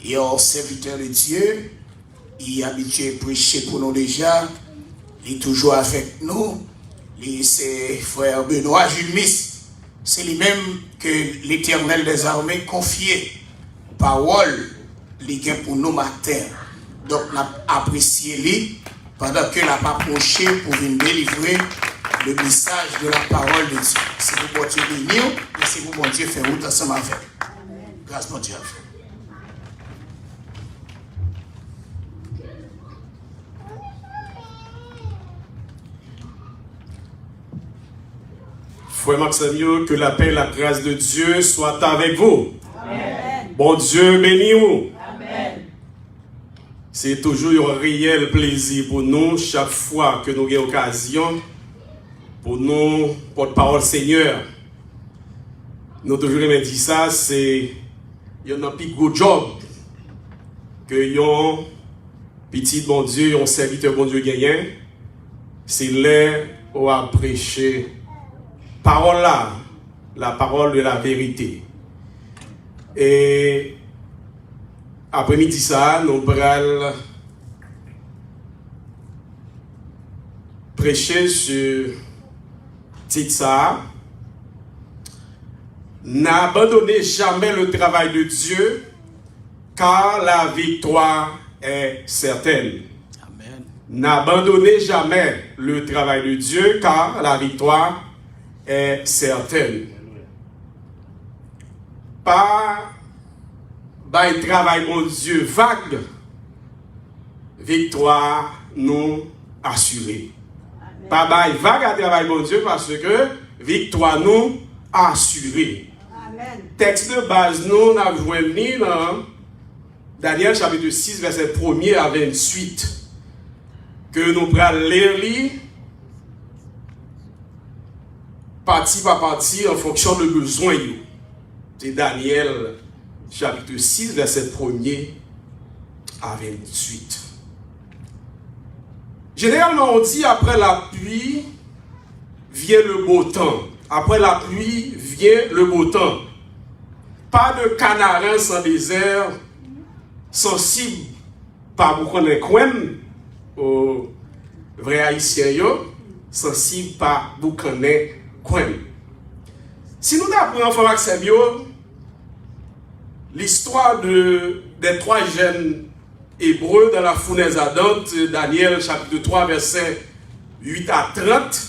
et un serviteur de Dieu. Il est habitué à prêcher pour nous déjà. Il est toujours avec nous. C'est frère Benoît Jumis. C'est lui-même que l'Éternel des armées confiait parole liée pour nous matin. Donc, on a apprécié lui pendant que l'a approché pour venir délivrer le message de la parole de Dieu. C'est pour bon Dieu bénir, et c'est pour bon Dieu faire route ensemble avec. Grâce mon Dieu. Frère Maximio, que la paix et la grâce de Dieu soient avec vous. Amen. Bon Dieu béni vous. Amen. C'est toujours un réel plaisir pour nous, chaque fois que nous avons occasion, pour nous, porte-parole Seigneur, nous toujours aimé dire ça, c'est il y a un plus gros job que yon petit bon Dieu, yon serviteur bon Dieu gagnant, c'est l'air où à prêcher parole là, la parole de la vérité. Et après-midi ça, nous allons prêcher sur titre ça. N'abandonnez jamais le travail de Dieu, car la victoire est certaine. Amen. N'abandonnez jamais le travail de Dieu, car la victoire est certaine. Pas un travail mon Dieu vague, victoire nous assurée. Pas un vague à travail mon Dieu parce que victoire nous assurée. Amen. Texte de base, nous avons joué dans Daniel chapitre 6, verset 1er à 28, que nous allons lire partie par partie en fonction de besoin. C'est Daniel chapitre 6, verset 1er à 28. Généralement, on dit après la pluie vient le beau temps. Après la pluie vient le beau temps. Pas de canarin sans désert, sensible par beaucoup de coins, aux vrais haïtiens, sensible par beaucoup de coins. Si nous apprenons en avec l'histoire des 3 jeunes hébreux dans la fournaise ardente, Daniel chapitre 3, verset 8 à 30,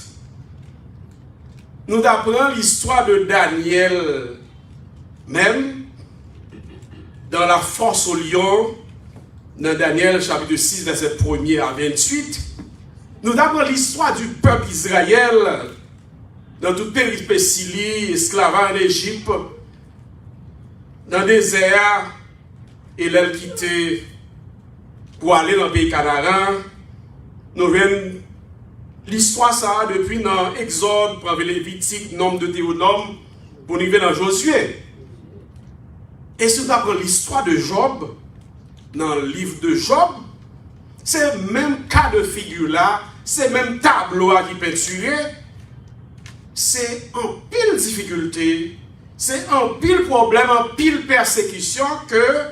nous apprenons l'histoire de Daniel même dans la force au lion, dans Daniel chapitre 6, verset 1er à 28. Nous apprenons l'histoire du peuple Israël dans toute péripétie, esclavage en Égypte, dans le désert, et l'elle quitté pour aller dans le pays Canaan. Nous voyons l'histoire ça depuis dans Exode, pour Lévitique, Nombre de Théonome, pour arriver dans Josué. Et si nous apprenons l'histoire de Job, dans le livre de Job, c'est le même cas de figure là, c'est le même tableau qui est peinturé, c'est en pile difficulté, c'est en pile problème, en pile persécution que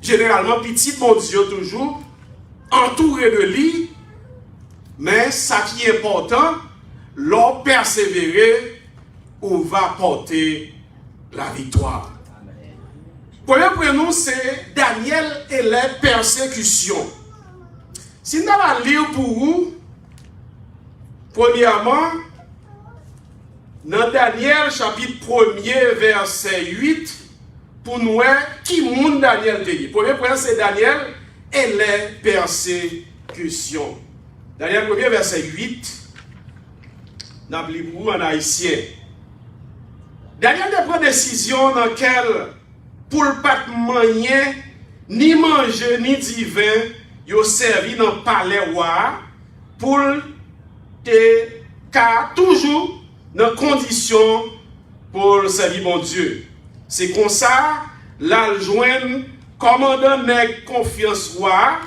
généralement petit bon Dieu toujours entouré de lui, mais ça qui est important, l'on persévérer ou va porter la victoire. Premier prénom, c'est Daniel et les persécutions. Si nous allons lire pour vous, premièrement, dans Daniel chapitre 1er, verset 8, pour nous, qui monde Daniel dit. Premier point, c'est Daniel et les persécutions. Daniel 1er, verset 8, nous allons lire pour vous en haïtien. Daniel prend une décision dans laquelle, pour ne pas manger, ni manger, ni divin, il servi dans le palais roi, pour te car toujours dans condition pour servir mon Dieu. C'est comme ça, là, le joindre, commandant nèg confiance roi,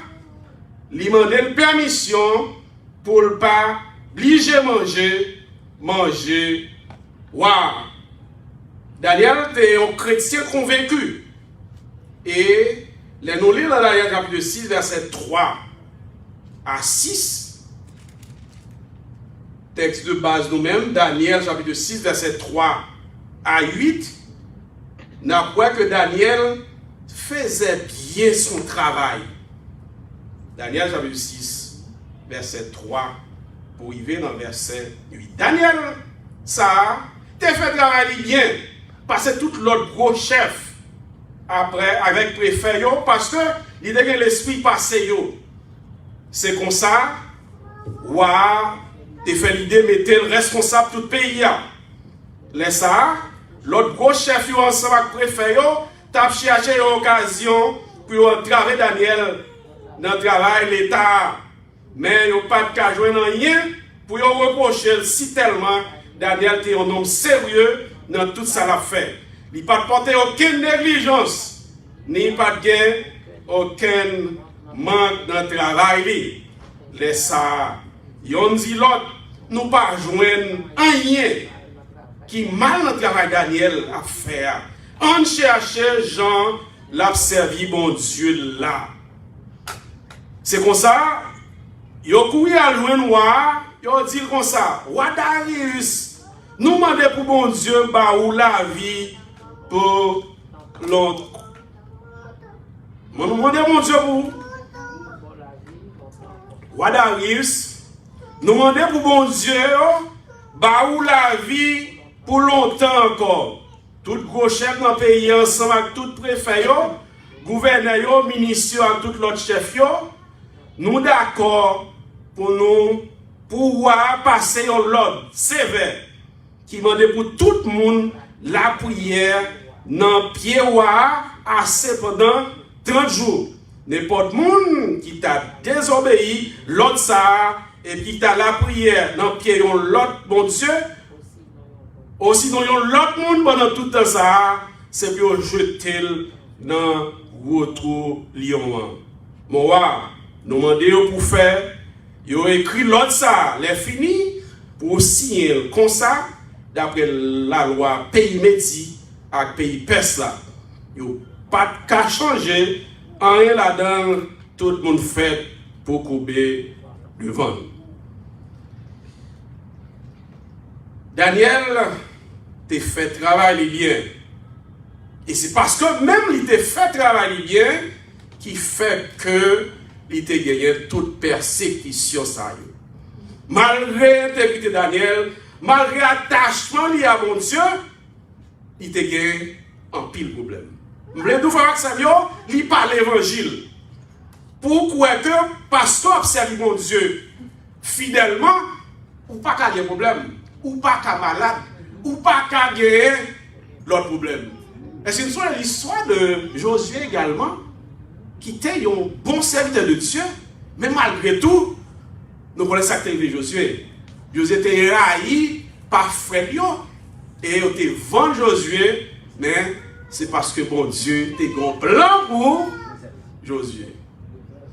lui demander permission pour ne pas obliger manger roi. Daniel était un chrétien convaincu. Et les nous lisons dans Daniel chapitre 6, verset 3 à 6. Texte de base nous-mêmes, Daniel chapitre 6, verset 3 à 8. Nous apprenons que Daniel faisait bien son travail. Daniel chapitre 6, verset 3, pour arriver dans verset 8. Daniel, ça, t'as fait travailler bien. Parce que tout l'autre gros chef, après, avec préfet, parce que il a l'esprit passé. C'est comme ça, ouah, t'as fait l'idée de mettre le responsable tout le pays. Laisse ça, l'autre gros chef, ensemble avec préfet, t'as cherché une occasion pour entraver Daniel dans le travail de l'État. Mais il n'y a pas de cas joindre rien pour reprocher si tellement Daniel était un homme sérieux dans tout ça l'a fait. Il pas porter aucune négligence, ni pas de aucun manque dans le travail. Laisse ça, yon dit l'autre, nous pas joindre rien qui mal dans le travail Daniel à faire. On cherche Jean l'a servi bon Dieu là. C'est comme ça, yo couru à loin noir, yo dit comme ça, roi Darius, nous demandons pour bon Dieu bah ou la vie pour l'autre. Nous demandons mon Dieu pour roi Darius, nous demandons pour bon Dieu bah ou la vie pour longtemps encore. Tout gros chef dans le pays ensemble avec tout préfet, gouverneur, ministre et tout l'autre chef, nous d'accord pour nous pouvoir passer un l'ordre sévère qui demande pour tout le monde la prière dans pied assez pendant 30 jours. N'importe monde qui t'a désobéi, l'autre ça, et puis t'a la prière dans pied l'autre bon Dieu, aussi dans l'autre monde pendant tout temps ça, c'est pour jeter dans votre lion. Mon roi, nous demandons pour faire, ils ont écrit l'autre ça, les fini, pour signer comme ça, d'après la loi pays Médi et pays Perse là. Ils n'ont pas de cas changer, rien là-dedans, tout le monde fait pour couper devant. Daniel t'a fait travailler bien. Et c'est parce que même il t'a fait travailler bien qui fait que il t'a gagné toute persécution. Malgré l'intégrité de Daniel, malgré l'attachement lié à mon Dieu, il t'a gagné un pile problème. Je voulais vous faire que ça, il parle l'évangile. Pourquoi que, parce qu'on observe mon Dieu fidèlement, ou pas qu'à des problèmes, ou pas qu'à malade, ou pas qu'à gagner l'autre problème. Et c'est l'histoire de Josué également, qui était un bon serviteur de Dieu, mais malgré tout, nous connaissons ça de Josué. Josué était raillé par frère, et il était vendu Josué, mais c'est parce que bon Dieu était un plan pour Josué.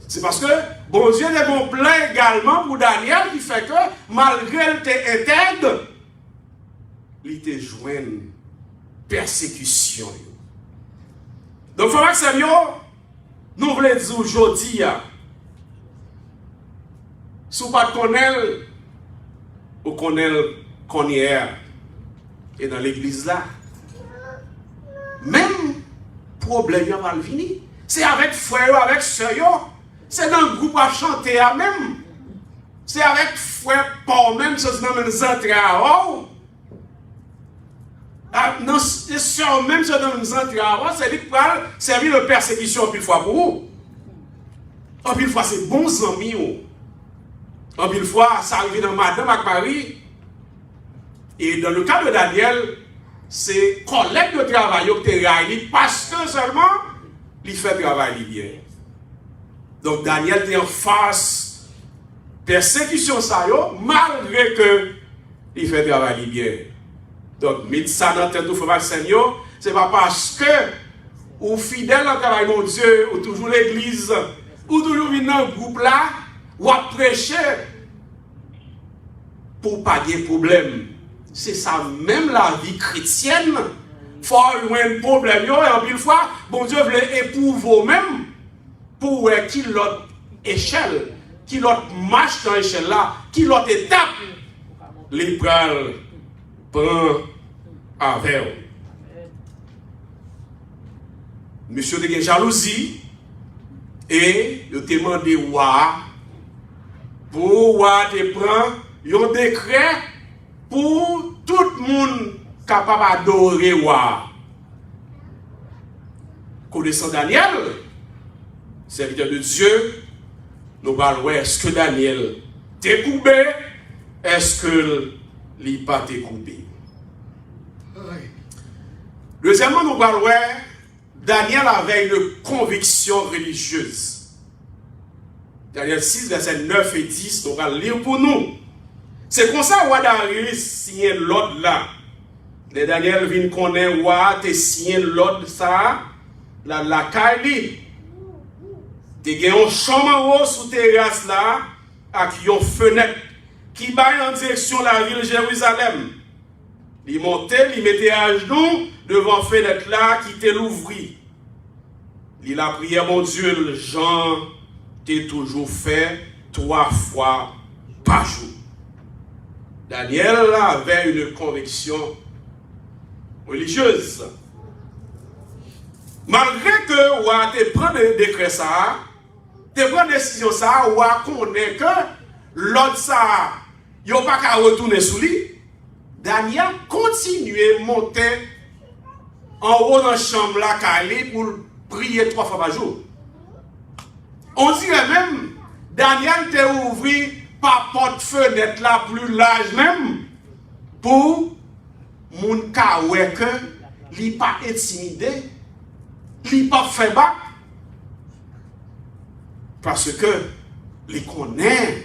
C'est parce que bon Dieu était un plan également pour Daniel, qui fait que malgré qu'il était intègre, il était joint persécution. Donc, frère Samuel, nous voulons dire aujourd'hui, si vous ne connaissez pas, vous connaissez qu'on y est, et dans l'église là, même problème va venir. C'est avec frère, avec soeur, c'est dans le groupe à chanter à même. C'est avec frère Paul même, c'est dans les entrées à haut. Non, c'est sûr, même si dans les entrées à haut, c'est dit que servir de persécution une fois pour vous. Une fois, c'est bons amis. Une fois, ça arrive dans Madame avec Marie. Et dans le cas de Daniel, c'est collègue de travail qui est réuni parce que seulement, il fait travail bien. Donc Daniel est en face persécution ça malgré que il fait travail bien. Donc mettez ça dans tête du frère Seigneur, c'est pas parce que ou fidèle au travail mon Dieu, ou toujours l'église, ou toujours venir dans le groupe là, ou à prêcher pour pas de problème. C'est ça même la vie chrétienne. Il faut avoir un problème. Et en plus, fois, bon Dieu voulait éprouver même pour qui l'autre échelle, qui l'autre marche dans l'échelle là, qui l'autre étape, les bras prend avec. Monsieur de jalousie et il te demande pour te prendre un décret pour tout le monde capable d'adorer Wa. Connaissant Daniel, serviteur de Dieu, nous parlons, est-ce que Daniel t'est coupé? Est-ce que il n'est pas t'est coupé? Deuxièmement, nous parlons, Daniel avait une conviction religieuse. Daniel 6, versets 9 et 10, nous allons lire pour nous. C'est comme ça que Darius signe l'ordre là. Les Daniel vient connaître roi, te signé l'ordre ça, la caille. Te gen un chambre en haut sous terrasse là, avec une fenêtre qui baille en direction de la ville de Jérusalem. Il montait, il mettait à genoux devant la fenêtre là, qui était l'ouvri. Il a prié, mon Dieu, Jean t'a toujours fait 3 fois par jour. Daniel avait une conviction religieuse. Malgré que roi te prend le décret ça, te prend décision ça, roi connaît que l'autre ça, il n'y a pas qu'à retourner sous lui. Daniel continuait à monter en haut dans la chambre là, pour prier 3 fois par jour. On dirait même, Daniel t'a ouvert par porte-fenêtre là plus large même, pour moun ka wè que li pas intimidé, li pas fait bas, parce que li connaît,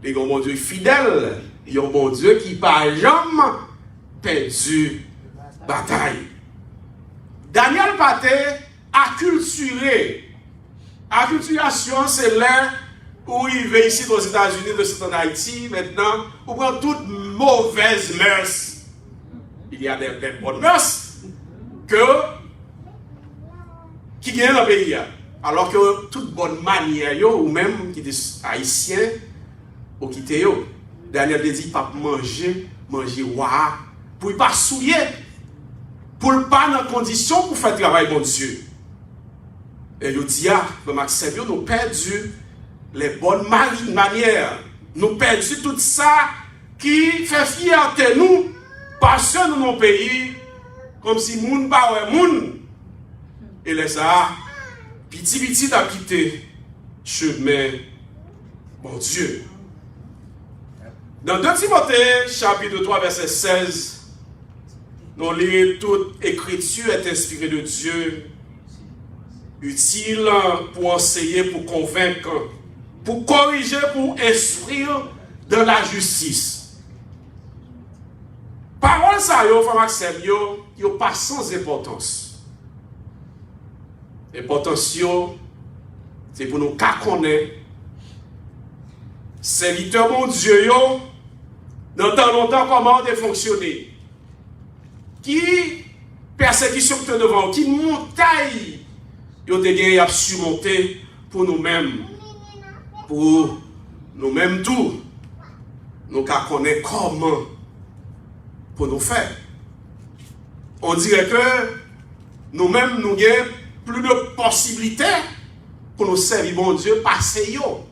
li un bon Dieu fidèle, li un bon Dieu qui pas jamais perdu bataille. Daniel Paté acculturé. Acculturation, c'est là où il vient ici aux États-Unis, de en Haïti, maintenant, on prend toutes mauvaises mœurs. Il y a des bonnes mœurs qui viennent dans le pays. Alors que toute bonne manière, ou même qui est haïtien, ou qui est Daniel dit pas manger roi, pour ne pas souiller, pour ne pas dans condition pour faire travail bon Dieu. Et il dit, Maxime, nous avons perdu les bonnes manières, nous avons perdu tout ça qui fait fierté nous, parce que nous avons pays, comme si moun pas ouais moun. Et les ça, petit a quitté chemin, bon Dieu. Dans 2 Timothée, chapitre 3, verset 16, nous lisons toute écriture est inspirée de Dieu, utile pour enseigner, pour convaincre, pour corriger, pour instruire dans la justice. Parole ça, frère Maxime, yo pas sans importance. L'importance, c'est pour nous connaître, serviteur mon Dieu, dans tant longtemps comment de fonctionner. Qui persécution que tu devant, qui montagne, yo te gagné à surmonter pour nous-mêmes tout. Nous connaissons comment pour nous faire. On dirait que nous-mêmes nous avons plus de possibilités pour nous servir bon Dieu passer yo.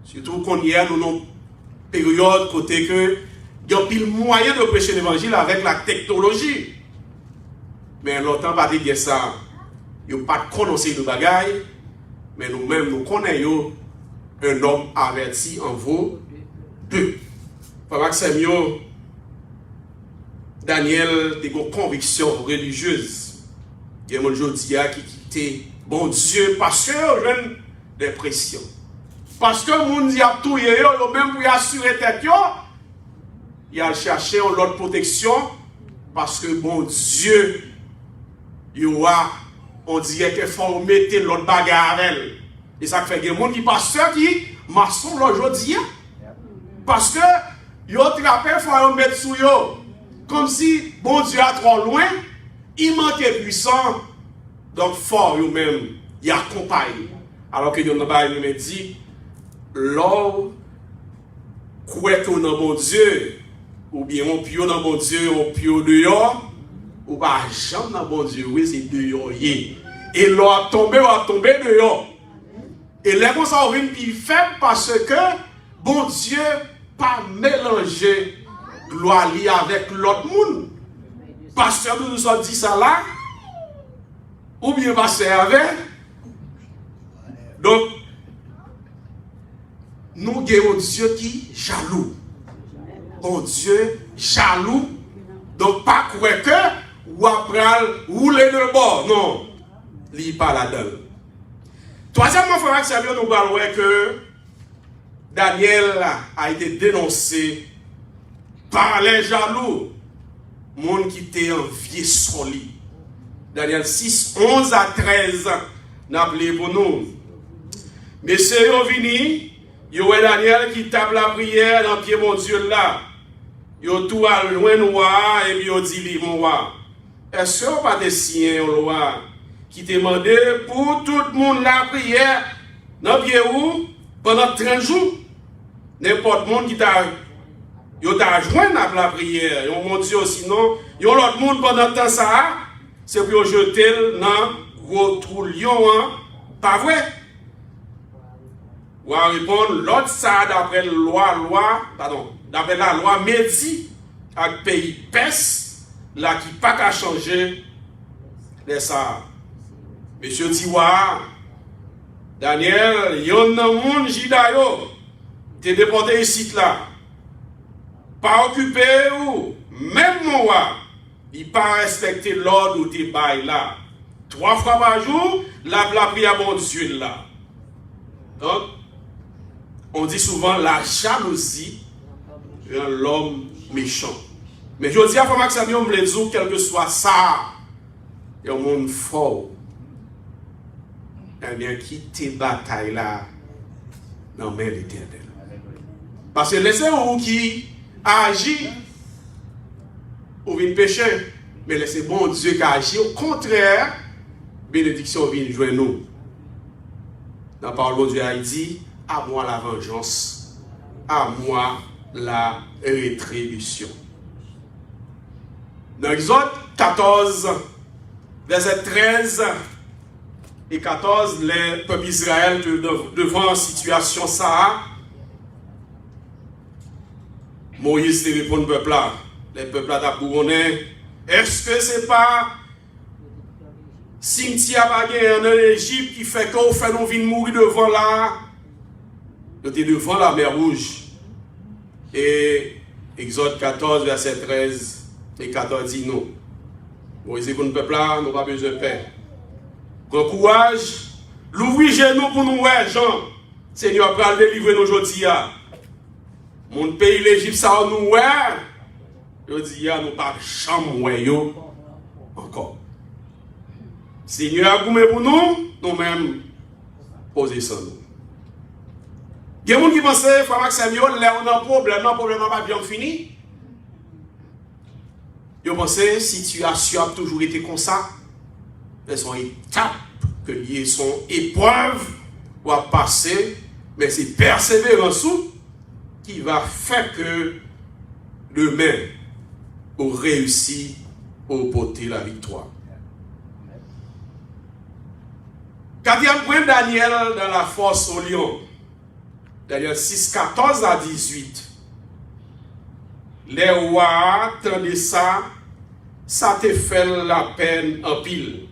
Surtout qu'on y a nous une période côté que il y a pile moyen de prêcher l'évangile avec la technologie. Mais longtemps pas dire ça. Il n'y a pas de connaissance de bagaille, mais nous-mêmes nous connaissons un homme averti en vaut 2. Frère Maxime, Daniel a une conviction religieuse. Il y a un jour qui quitté bon Dieu parce que j'ai des pressions. Parce que moun di a tout yo même pour assurer tête yo, il a cherché une autre protection parce que bon Dieu on dirait qu'il faut mettre l'autre bagarre avec elle. Et ça fait que des gens qui passent qui maçon aujourd'hui. Parce que yo trappé faut mettre sous yo. Comme si bon Dieu a trop loin, il manque puissant. Donc fort yo même, il accompagne. Alors que yo n'a pas me dit l'homme croit qu'on a bon Dieu ou bien on pio dans bon Dieu, on pio dehors. Ou pas jamais dans bon Dieu, oui, c'est dehors. Et l'eau a tombé dehors. Et les gens sont venus plus faibles parce que bon Dieu pas mélanger gloire avec l'autre monde. Parce que nous sommes dit ça là, ou bien passer avec. Donc, nous avons un Dieu qui est jaloux. Bon Dieu jaloux. Donc, pas croire que ou après rouler de bord. Non, il n'y a pas là-dedans. Troisièmement, frère Maxime, nous parlons que Daniel a été dénoncé par les jaloux. monde qui était envié son lit. Daniel 6, 11 à 13, n'a appelé pour nous. Messieurs, ils venu, ils ont Daniel qui tape la prière dans le pied mon Dieu là. Ils ont tout à loin noir et puis ils ont dit, mon roi, est-ce que vous pas des signes, roi, qui te demandé pour tout le monde la prière dans le pied où pendant 30 jours? N'importe monde qui t'a joint dans la prière, ils ont dit sinon, ils ont l'autre monde pendant le temps ça, c'est pour jeter dans gros trou lion, pas vrai? Ou à répondre, l'autre ça d'après la loi Médi, avec pays Perse, là qui pas qu'à changer les ça. Monsieur dit, Daniel, yon nan moun jidayo, t'es déporté ici là. Pas occupé ou, même mon roi, il pas respecté l'ordre ou t'es bail là. 3 fois par jour, la prière à mon Dieu là. Donc, on dit souvent la jalousie rend l'homme méchant. Mais je dis à Frère Maxime, on me le dit, quel que soit ça, il y a un monde fort. Eh bien, quittez bataille là dans main l'Éternel. Parce que laissez-vous qui agit ou vient pécher, mais laissez bon Dieu qui agit. Au contraire, bénédiction vient joindre nous. Dans la parole de Dieu, il dit, à moi la vengeance, à moi la rétribution. Dans Exode 14, verset 13 et 14, les peuples d'Israël devant une situation ça, Moïse te répond au peuple là. Les peuples là d'Abouronais, est-ce que c'est pas cimetière en Égypte qui fait qu'on fait nous venir mourir devant là? Nous sommes devant la mer Rouge. Et Exode 14, verset 13 et 14 dit non. Moïse dit pour le peuple là, nous n'avons pas besoin de paix. Grand courage, l'ouvrir genou pour nous, ouais, Jean. Seigneur, va délivrer nous aujourd'hui. Mon pays, l'Égypte, ça nous, ouais. Je dis, nous pas chambre, ouais, yo. Encore. Seigneur, vous pour nous, nous-mêmes, posez ça nous. Il y a des gens qui pensent, Frère Maxime, là, on a un problème, non, problème pas bien fini. Ils pensent, la situation a toujours été comme ça. Elles sont étapes, que liées sont épreuves, ou à passer, mais c'est persévérance qui va faire que demain, on réussit à porter la victoire. 4e point, Daniel dans la force au lion. Daniel 6, 14 à 18. Les rois tendaient ça, ça te fait la peine en pile.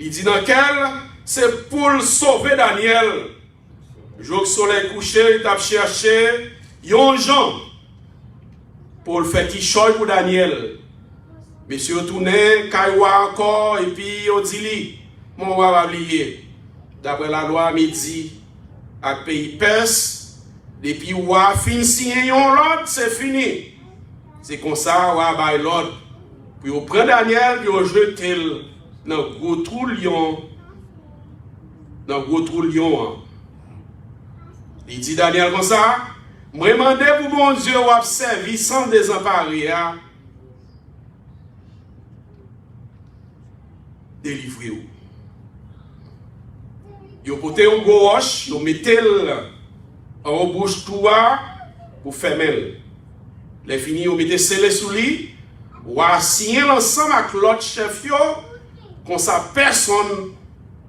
Il dit dans quel, c'est pour sauver Daniel. Jour que soleil couché, il t'a cherché, yon Jean, pour le faire qui choisit pour Daniel. Monsieur tourné, Kaiwa encore, et puis on dit, mon roi va oublier. D'après la loi midi, avec pays Perse, depuis roi fin signer yon l'autre, c'est fini. C'est comme ça, roi bail l'autre. Puis on prend Daniel, puis on jette dans le gros trou lion. Dans le gros trou lion. Il dit Daniel comme ça, moi demandé pour mon Dieu ou observer sans désemparer. Délivrez-vous. Vous portez un gros roche, vous mettez en bouche toi pour fermer. Les finis, vous mettez scellé sous lui, vous assignez l'ensemble avec l'autre chef, comme ça personne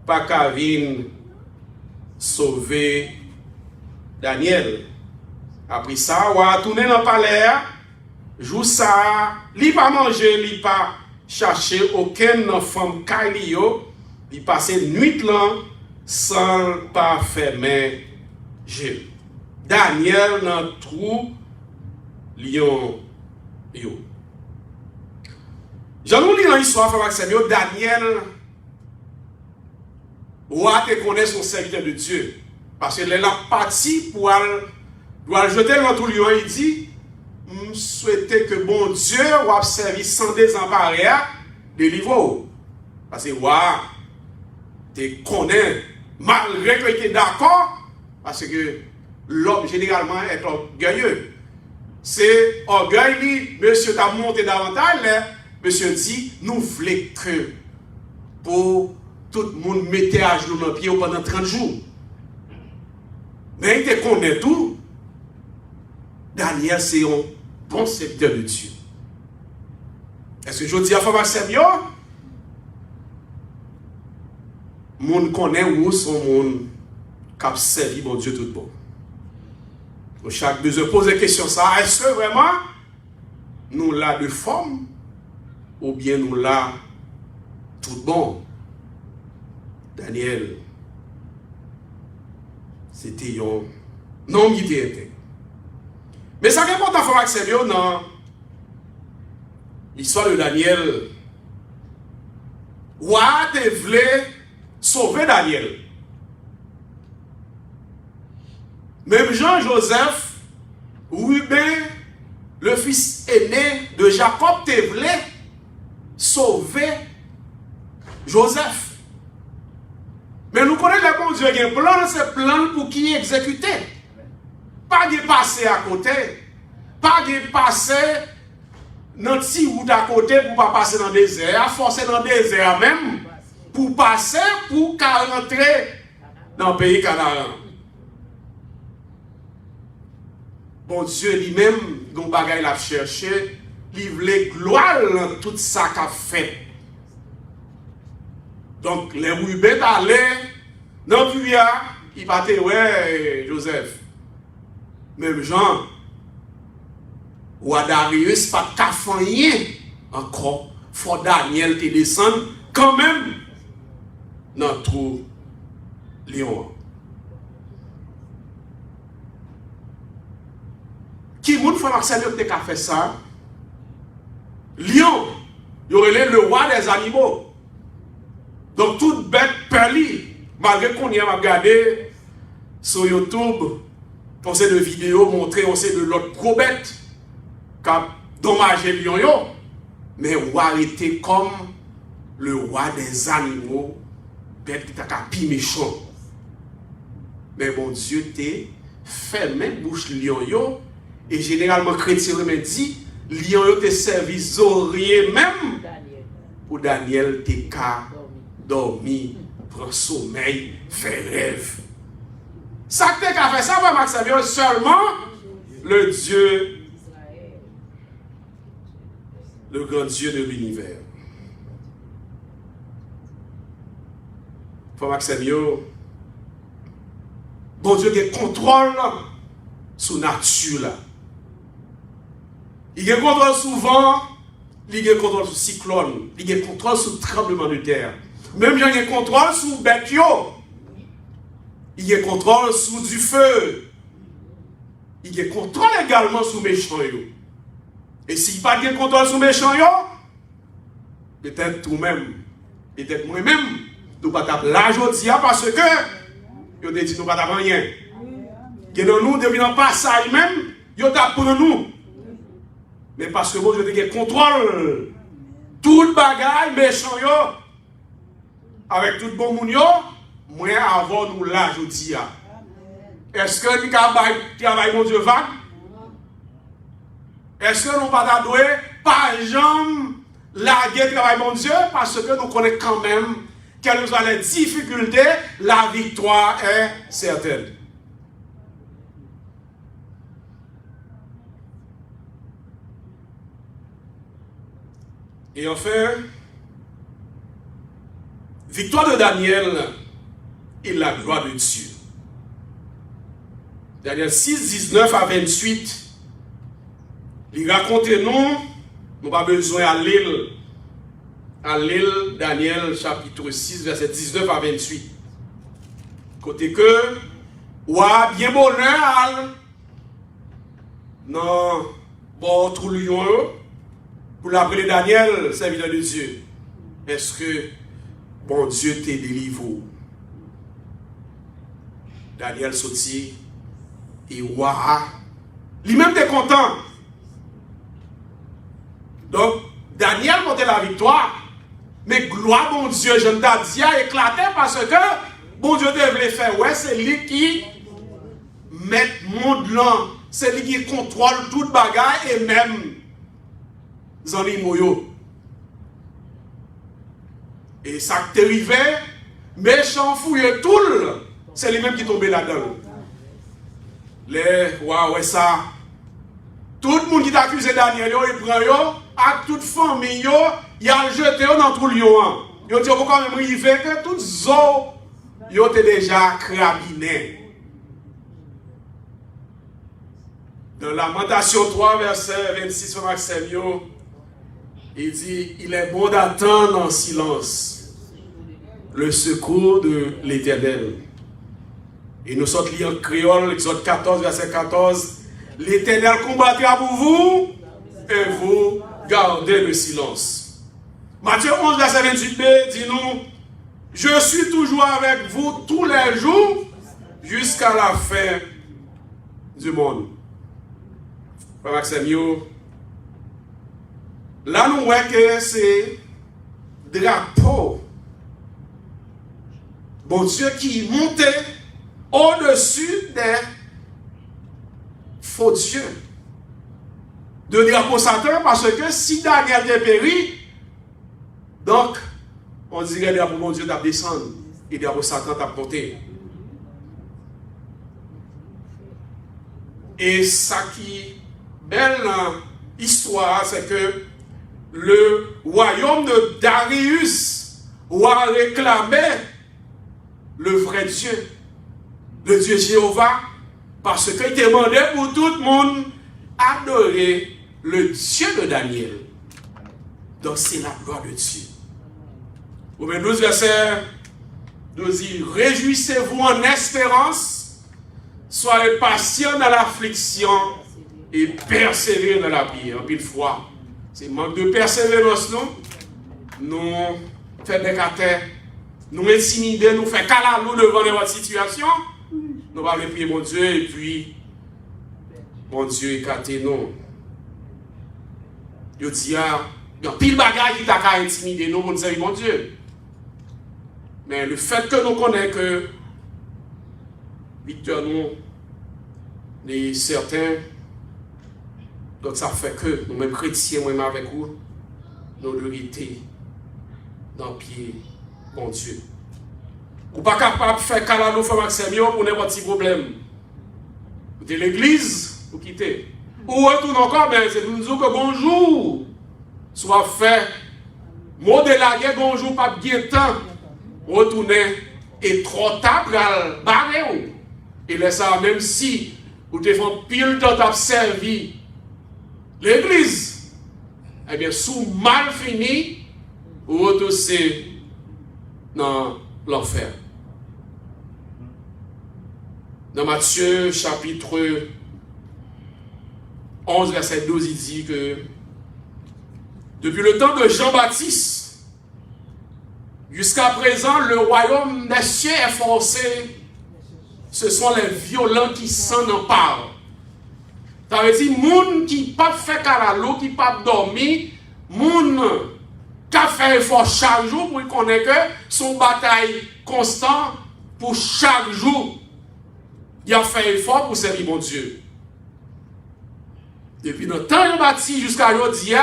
pas qu'à venir sauver Daniel. Après ça, vous a tourné dans le palais, joue ça, il pas manger, il pas chercher aucune femme Kailio, il passe nuit là sans pas fermer jeu. Daniel dans le trou lion yo. J'en lis dans l'histoire frère Maxime, Daniel roi te connaît son serviteur de Dieu parce que il a parti pour le jeter dans tout lion, il dit je souhaitais que bon Dieu ou servi sans désemparer délivrer. Parce que tu connais, malgré que tu es d'accord, parce que l'homme généralement est orgueilleux. C'est orgueil, monsieur t'a monté davantage, monsieur dit, nous voulons que pour tout le monde mette à genoux dans le pied pendant 30 jours. Mais il te connaît tout. Daniel, c'est un bon serviteur de Dieu. Est-ce que je dis à Fama Semyon? Moun connaît où son monde qui a servi mon Dieu tout bon. Donc, chaque besoin poser question ça. Est-ce que vraiment nous là de forme ou bien nous là tout bon? Daniel, c'était un non qui était. Mais ça qui est important, il faut accepter dans l'histoire de Daniel. Roi te voulait sauver Daniel. Même Jean-Joseph, Ruben, le fils aîné de Jacob, te voulait sauver Joseph. Mais nous connaissons le bon Dieu qui a un plan, c'est plan pour qui exécuter. Pas de passer à côté. Pas de passer dans le petit route à côté pour ne pas passer dans le désert. Forcer dans le désert même. Pour passer, pour rentrer dans le pays Canaan. Bon Dieu lui-même, dont bagaille l'a cherché, il voulait gloire dans tout ça qu'a fait. Donc, les Ruben allaient dans le puits, ils partaient, ouais, Joseph. Même Jean, ou à Darius, pas qu'à faire encore. Faut Daniel te descendre quand même dans le trou lion. Qui moun faut accélérer te qu'a fait ça? Lion, il y aurait le roi des animaux. Donc, toute bête perlie, malgré qu'on y a regardé sur YouTube, on sait de vidéos montrer, on sait de l'autre gros bête qui a dommagé le lion, mais roi était comme le roi des animaux, bête qui t'a pi méchant. Mais bon Dieu t'a fermé bouche lion, et généralement chrétien me dit, lion te servi zorrier même pour Daniel t'a dormi, prendre sommeil, faire rêve. Ça qui a fait ça, c'est seulement le Dieu, le grand Dieu de l'univers. Faut m'accepter. Bon Dieu qui contrôle sous nature là. Il a contrôle souvent, il a contrôle sous cyclone, il a contrôle sous tremblement de terre. Même il a contrôle sous bête yo. Il a contrôle sous du feu. Il a contrôle également sous méchant yo. Et s'il n'y a pas de contrôle sous méchant yo, peut-être vous-même, peut-être moi-même, nous ne pouvons pas là aujourd'hui parce que nous dit nous ne pouvons pas rien. Que nous, depuis le passage même, nous tapons pour nous. Mais parce que bon, je contrôle tout le bagage méchant yo, avec tout bon moun yo, moi avant nous là, je dis. Est-ce que nous travaillons mon Dieu vague? Est-ce que nous ne pas doué par exemple la guerre travail mon Dieu? Parce que nous connaissons quand même quelles sont les difficultés, la victoire est certaine. Et enfin, victoire de Daniel et la gloire de Dieu. Daniel 6, 19 à 28. Il raconte nous n'avons pas besoin à l'île Daniel chapitre 6, verset 19 à 28. Côté que, ouah, bien bonheur, non, bon, tout lion, pour l'appeler Daniel, serviteur de Dieu. Est-ce que, bon Dieu t'est délivré? Daniel sorti, et ouah, lui-même t'es content. Donc, Daniel montait la victoire. Mais gloire, mon Dieu, je ne t'ai dit à éclater parce que bon Dieu devait faire. Ouais, c'est lui qui met le monde là. C'est lui qui contrôle toute bagarre et même les animaux. Et ça qui arrivait, méchant fouillé tout, c'est lui-même qui tombait là-dedans. Ouais, ça. Tout le monde qui t'a accusé Daniel, il prend, à toute famille, il a jeté dans tout le lion. Il a dit, pourquoi même arriver que toutes les eaux, ils étaient déjà crabinés. Dans Lamentation 3, verset 26, il dit, il est bon d'attendre en silence le secours de l'Éternel. Et nous sommes liés en créole, Exode 14, verset 14. L'Éternel combattra pour vous et vous gardez le silence. Matthieu 11, verset 28b dit-nous, je suis toujours avec vous tous les jours jusqu'à la fin du monde. Frère Maximio, là nous voyons que c'est drapeau. Bon Dieu qui montait au-dessus des faux dieux. De drapeau Satan parce que si Daniel est péri, donc on dirait drapeau mon Dieu t'a descendu et drapeau Satan t'a monté. Et ça qui belle histoire, c'est que le royaume de Darius a réclamé le vrai Dieu, le Dieu Jéhovah, parce qu'il demandait pour tout le monde adorer le Dieu de Daniel. Donc c'est la gloire de Dieu. Romains 12, verset 12 dit, réjouissez-vous en espérance, soyez patients dans l'affliction et persévérez dans la prière. En pile fois, c'est manque de persévérance, nous faisons des caractères, nous intimider, nous faisons calalou devant notre situation. Nous allons prier mon Dieu et puis mon Dieu écarté nous. Il dit, il y a pile bagaille qui t'a intimider nous pour nous dire mon Dieu. Mais le fait que nous connaissons que Victor nous, les certains, donc ça fait que nous-mêmes chrétiens, nous-mêmes avec vous, nous devons être dans le pied, mon Dieu. Vous n'êtes pas capable de faire calano pour Maximio pour n'importe quel problème. Vous êtes l'église, vous quittez. Ou retournez encore, mais c'est pour nous dire que bonjour soit fait. Mot de la guerre, bonjour, pas bien temps. Retournez et trop tard pour barrer. Et laissez ça, même si vous te faites pile de temps servi l'église, eh bien, sous mal fini, vous retournez dans l'enfer. Dans Matthieu chapitre 11, verset 12, il dit que depuis le temps de Jean-Baptiste jusqu'à présent, le royaume des cieux est forcé. Ce sont les violents qui s'en emparent. Ça veut dire, moun qui pas fait caralo, qui pas dormi, moun qui a fait effort chaque jour pour connaître que son bataille constant pour chaque jour. Il a fait effort pour servir mon Dieu. Depuis notre temps bâti jusqu'à aujourd'hui,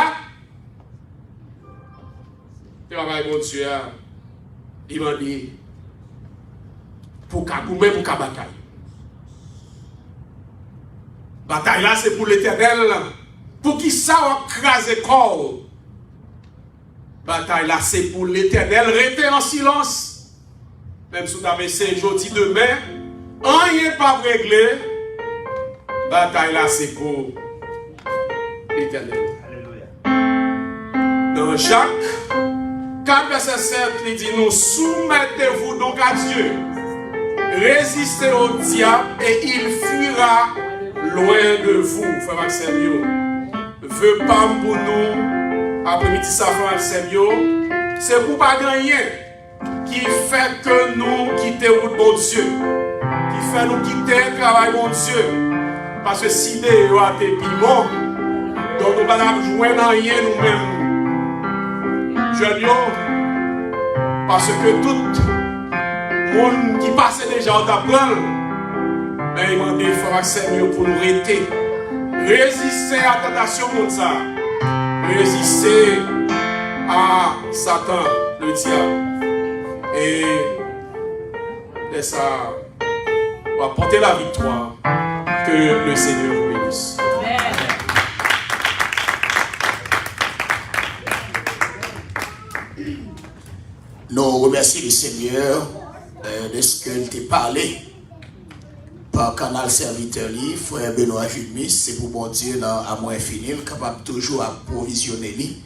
travail mon Dieu, il m'a dit, pour qu'à bataille. Bataille là, c'est pour l'Éternel. Pour qui ça va craser corps? Bataille là, c'est pour l'Éternel. Restez en silence. Même si vous avez essayé aujourd'hui, demain, rien pas réglé. Bataille là, c'est pour l'Éternel. Dans Jacques 4, verset 7, il dit, nous soumettez-vous donc à Dieu. Résistez au diable et il fuira loin de vous. Frère Maximio, veut pas pour nous, après-midi ça, frère Maximio, c'est pour pas gagner qui fait que nous quittons route bon Dieu, qui fait nous quitter le travail bon Dieu. Parce que si des rois étaient bon, Donc nous ne pouvons pas jouer dans rien nous-mêmes. Jeunes, parce que tout le monde qui passe déjà au d'apprendre, mais il m'a dit qu'il faudra que c'est mieux pour nous arrêter. Résister à la tentation comme ça. Résister à Satan, le diable. Et ça va porter la victoire. Que le Seigneur vous bénisse. Nous remercions le Seigneur de ce qu'il t'a parlé par canal serviteur livre, frère Benoît Jumis. C'est pour bon Dieu dans amour infini, capable toujours approvisionner lui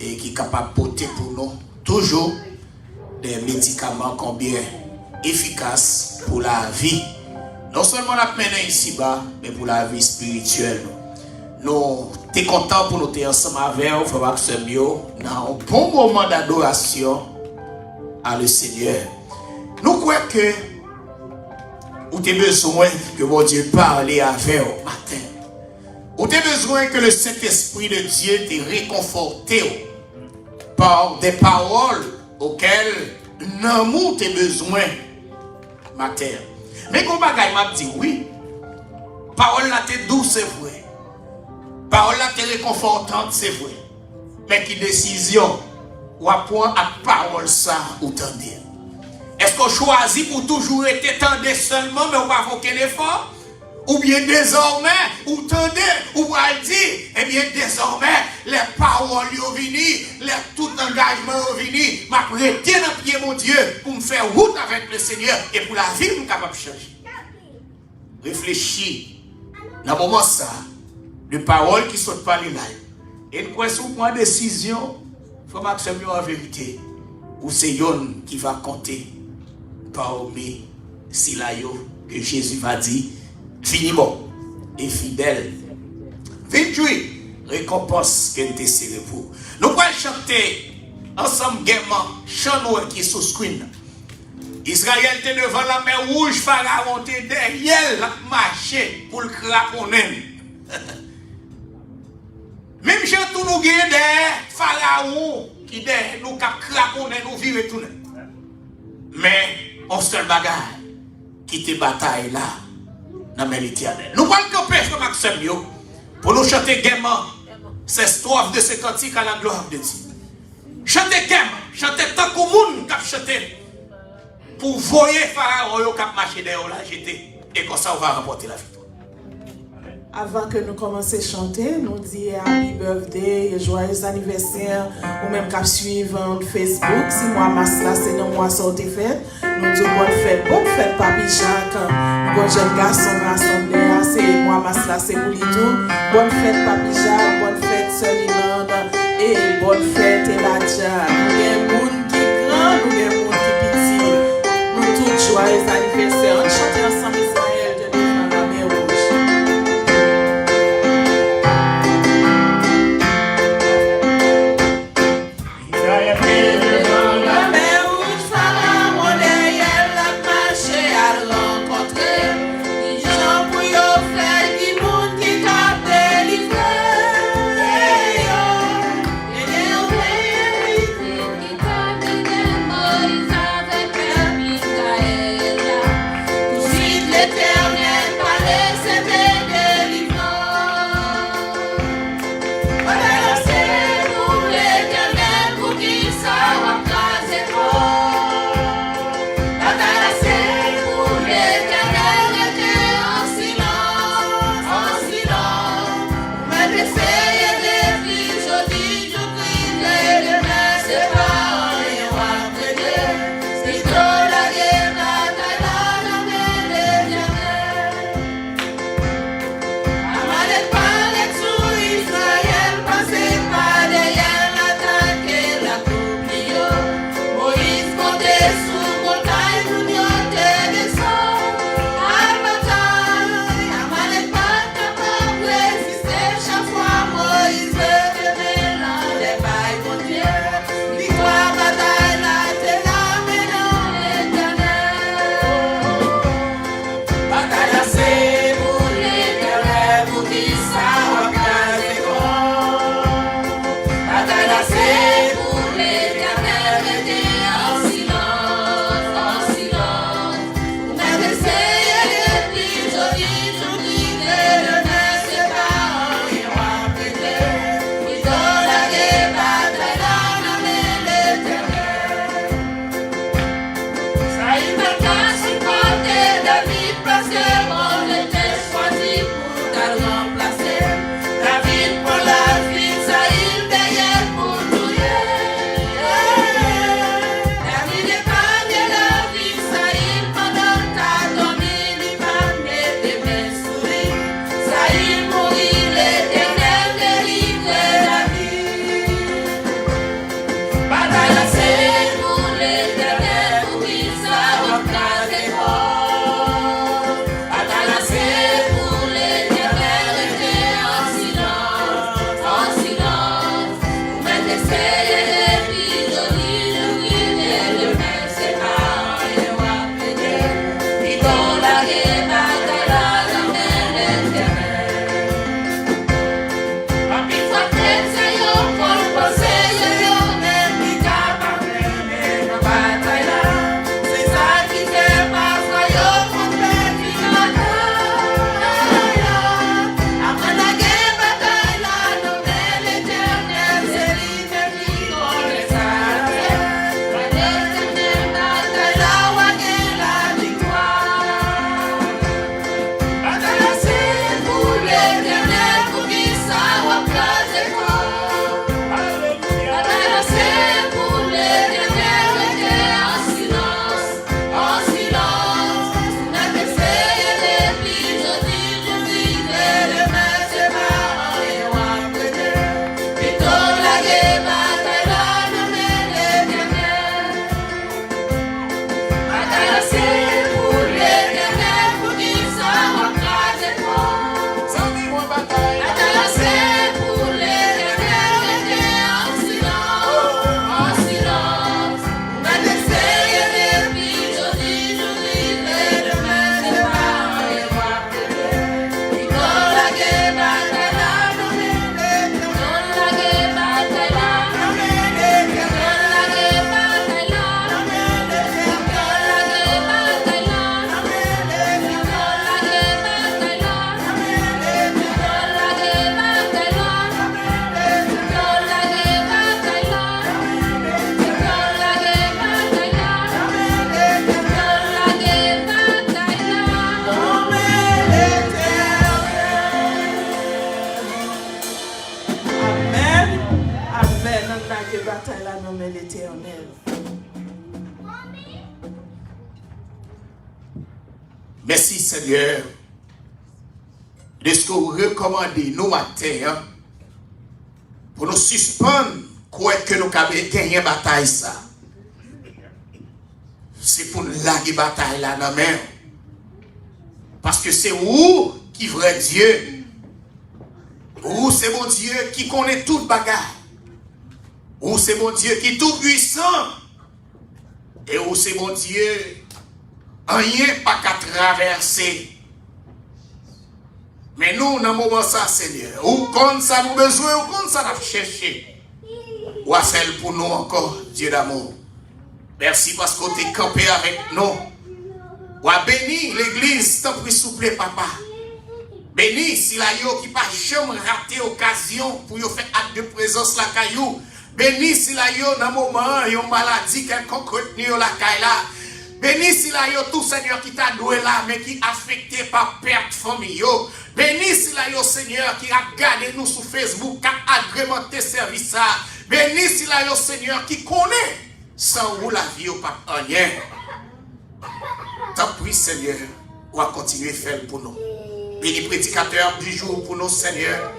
et qui est capable de porter pour nous toujours des médicaments combien efficaces pour la vie. Non seulement la mené ici-bas, mais pour la vie spirituelle. Nous sommes contents pour nous être ensemble avec vous, frère Maximio, dans un bon moment d'adoration à le Seigneur. Nous croyons que vous avez besoin que mon Dieu parle avec vous matin. Vous avez besoin que le Saint-Esprit de Dieu te réconforte par des paroles auxquelles nous avons besoin matin. Mais quand bagaille m'a dit oui, parole là t'es douce, c'est vrai. Parole là t'es réconfortante, c'est vrai. Mais qui décision ou apprendre à parole ça ou tendez. Est-ce qu'on choisit pour toujours être tendez seulement mais on va faire aucun effort? Ou bien désormais, ou tendez, ou va dire, eh bien désormais, les paroles sont venues, tout engagement est venu, m'a prêté dans pied mon Dieu pour me faire route avec le Seigneur et pour la vie, je suis capable de changer. Réfléchis, dans le moment ça, les paroles qui sont par les là, et nous si vous prenez une décision, il faut m'accepter en vérité, ou c'est yon qui va compter parmi si là que Jésus va dire. Fini bon et fidèle. 28 récompense que te serré pour. Nous allons chanter ensemble gaiement chant qui est sur screen. Israël était devant la mer rouge, Pharaon était derrière la marché pour le craponner. Même si tout nous gagne des Pharaon qui derrière nous cap craponner nous vivre tout. Mais on seul bagarre qui te bataille là. Nous allons camper comme Maxime pour nous chanter gaiement ces strophes de ce cantique à la gloire de Dieu. Chanter gaiement, chanter tant que monde qui chanter pour voyer Pharaon qui a marché derrière la jeter et comme ça on va remporter la victoire. Avant que nous commencions à chanter, nous disons happy birthday, joyeux anniversaire, ou même qu'à suivre Facebook. Si moi, Masla, c'est dans moi, sortez fête. Nous disons bonne fête, Papi Jacques. Nous, jeune garçon rassemblé, c'est moi, Masla, c'est pour lui tout. Bonne fête, Papi Jacques, bonne fête, Solinande, et bonne fête, Eladja. Nous avons des gens qui grand, nous avons des gens qui petit. Nous tous joyeux anniversaire. On chante ensemble Israël de devant la mer rouge. Qui Merci Seigneur de ce que vous recommandez nous matin pour nous suspendre quoi que nous avons gagné la bataille ça. C'est pour nous laguer la bataille là dans la main. Parce que c'est vous qui vrai Dieu. Vous c'est mon Dieu qui connaît toute bagarre. Vous c'est mon Dieu qui est tout puissant. Et vous c'est mon Dieu rien pas qu'à traverser. Mais nous, dans le moment ça, Seigneur, ou comme ça nous besoin, ou comme ça nous chercher. Ou à celle pour nous encore, Dieu d'amour. Merci parce que tu es campé avec nous. Ou à béni l'église, t'en prie souple, papa. Béni si la yo qui pas jamais raté occasion pour yo faire acte de présence la caillou. Béni si la yo dans le moment, yon maladie quelconque retenu la caille là. Béni si la yo tout Seigneur qui t'a doué là, mais qui affecté par perte famille yo. Béni si la yo Seigneur qui a gardé nous sur Facebook, qui a agrémenté service ça. Béni si la yo Seigneur qui connaît sans vous la vie ou pas rien. Tant pis Seigneur, on va continuer à faire pour nous. Béni prédicateur du jour pour nous Seigneur.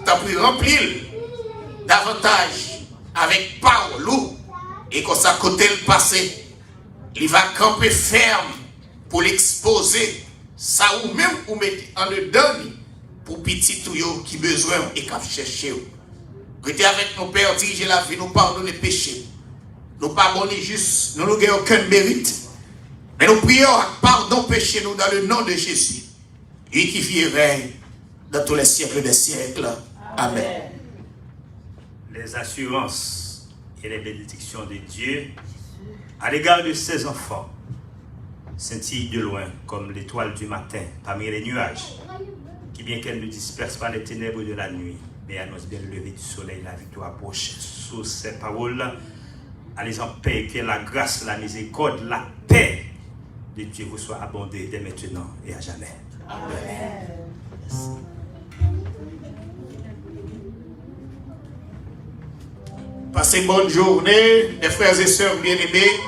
Tant pis remplir davantage avec parole et qu'on ça côté le passé. Il va camper ferme pour l'exposer. Ça ou même ou mettre en dedans pour petit tuyau qui besoin et qui chercher. Restez avec nos pères, diriger la vie, nous pardonner les péchés. Nous pardonner juste, nous n'avons aucun mérite. Mais nous prions, pardon péché nous dans le nom de Jésus. Lui qui vit et règne dans tous les siècles des siècles. Amen. Les assurances et les bénédictions de Dieu à l'égard de ses enfants scintillent de loin comme l'étoile du matin parmi les nuages, qui bien qu'elle ne disperse pas les ténèbres de la nuit, mais annonce bien le lever du soleil, la victoire approche. Sous ces paroles, allez en paix, que la grâce, la miséricorde, la paix de Dieu vous soit abondée dès maintenant et à jamais. Amen. Passez une bonne journée, les frères et sœurs bien-aimés,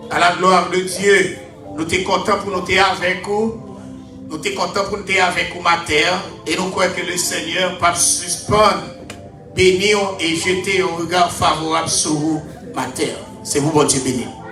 à la gloire de Dieu. Nous sommes contents pour nous être avec vous. Nous sommes contents pour nous être avec vous matin. Et nous croyons que le Seigneur va suspendre, bénir et jeter un regard favorable sur vous matin. C'est vous, bon Dieu béni.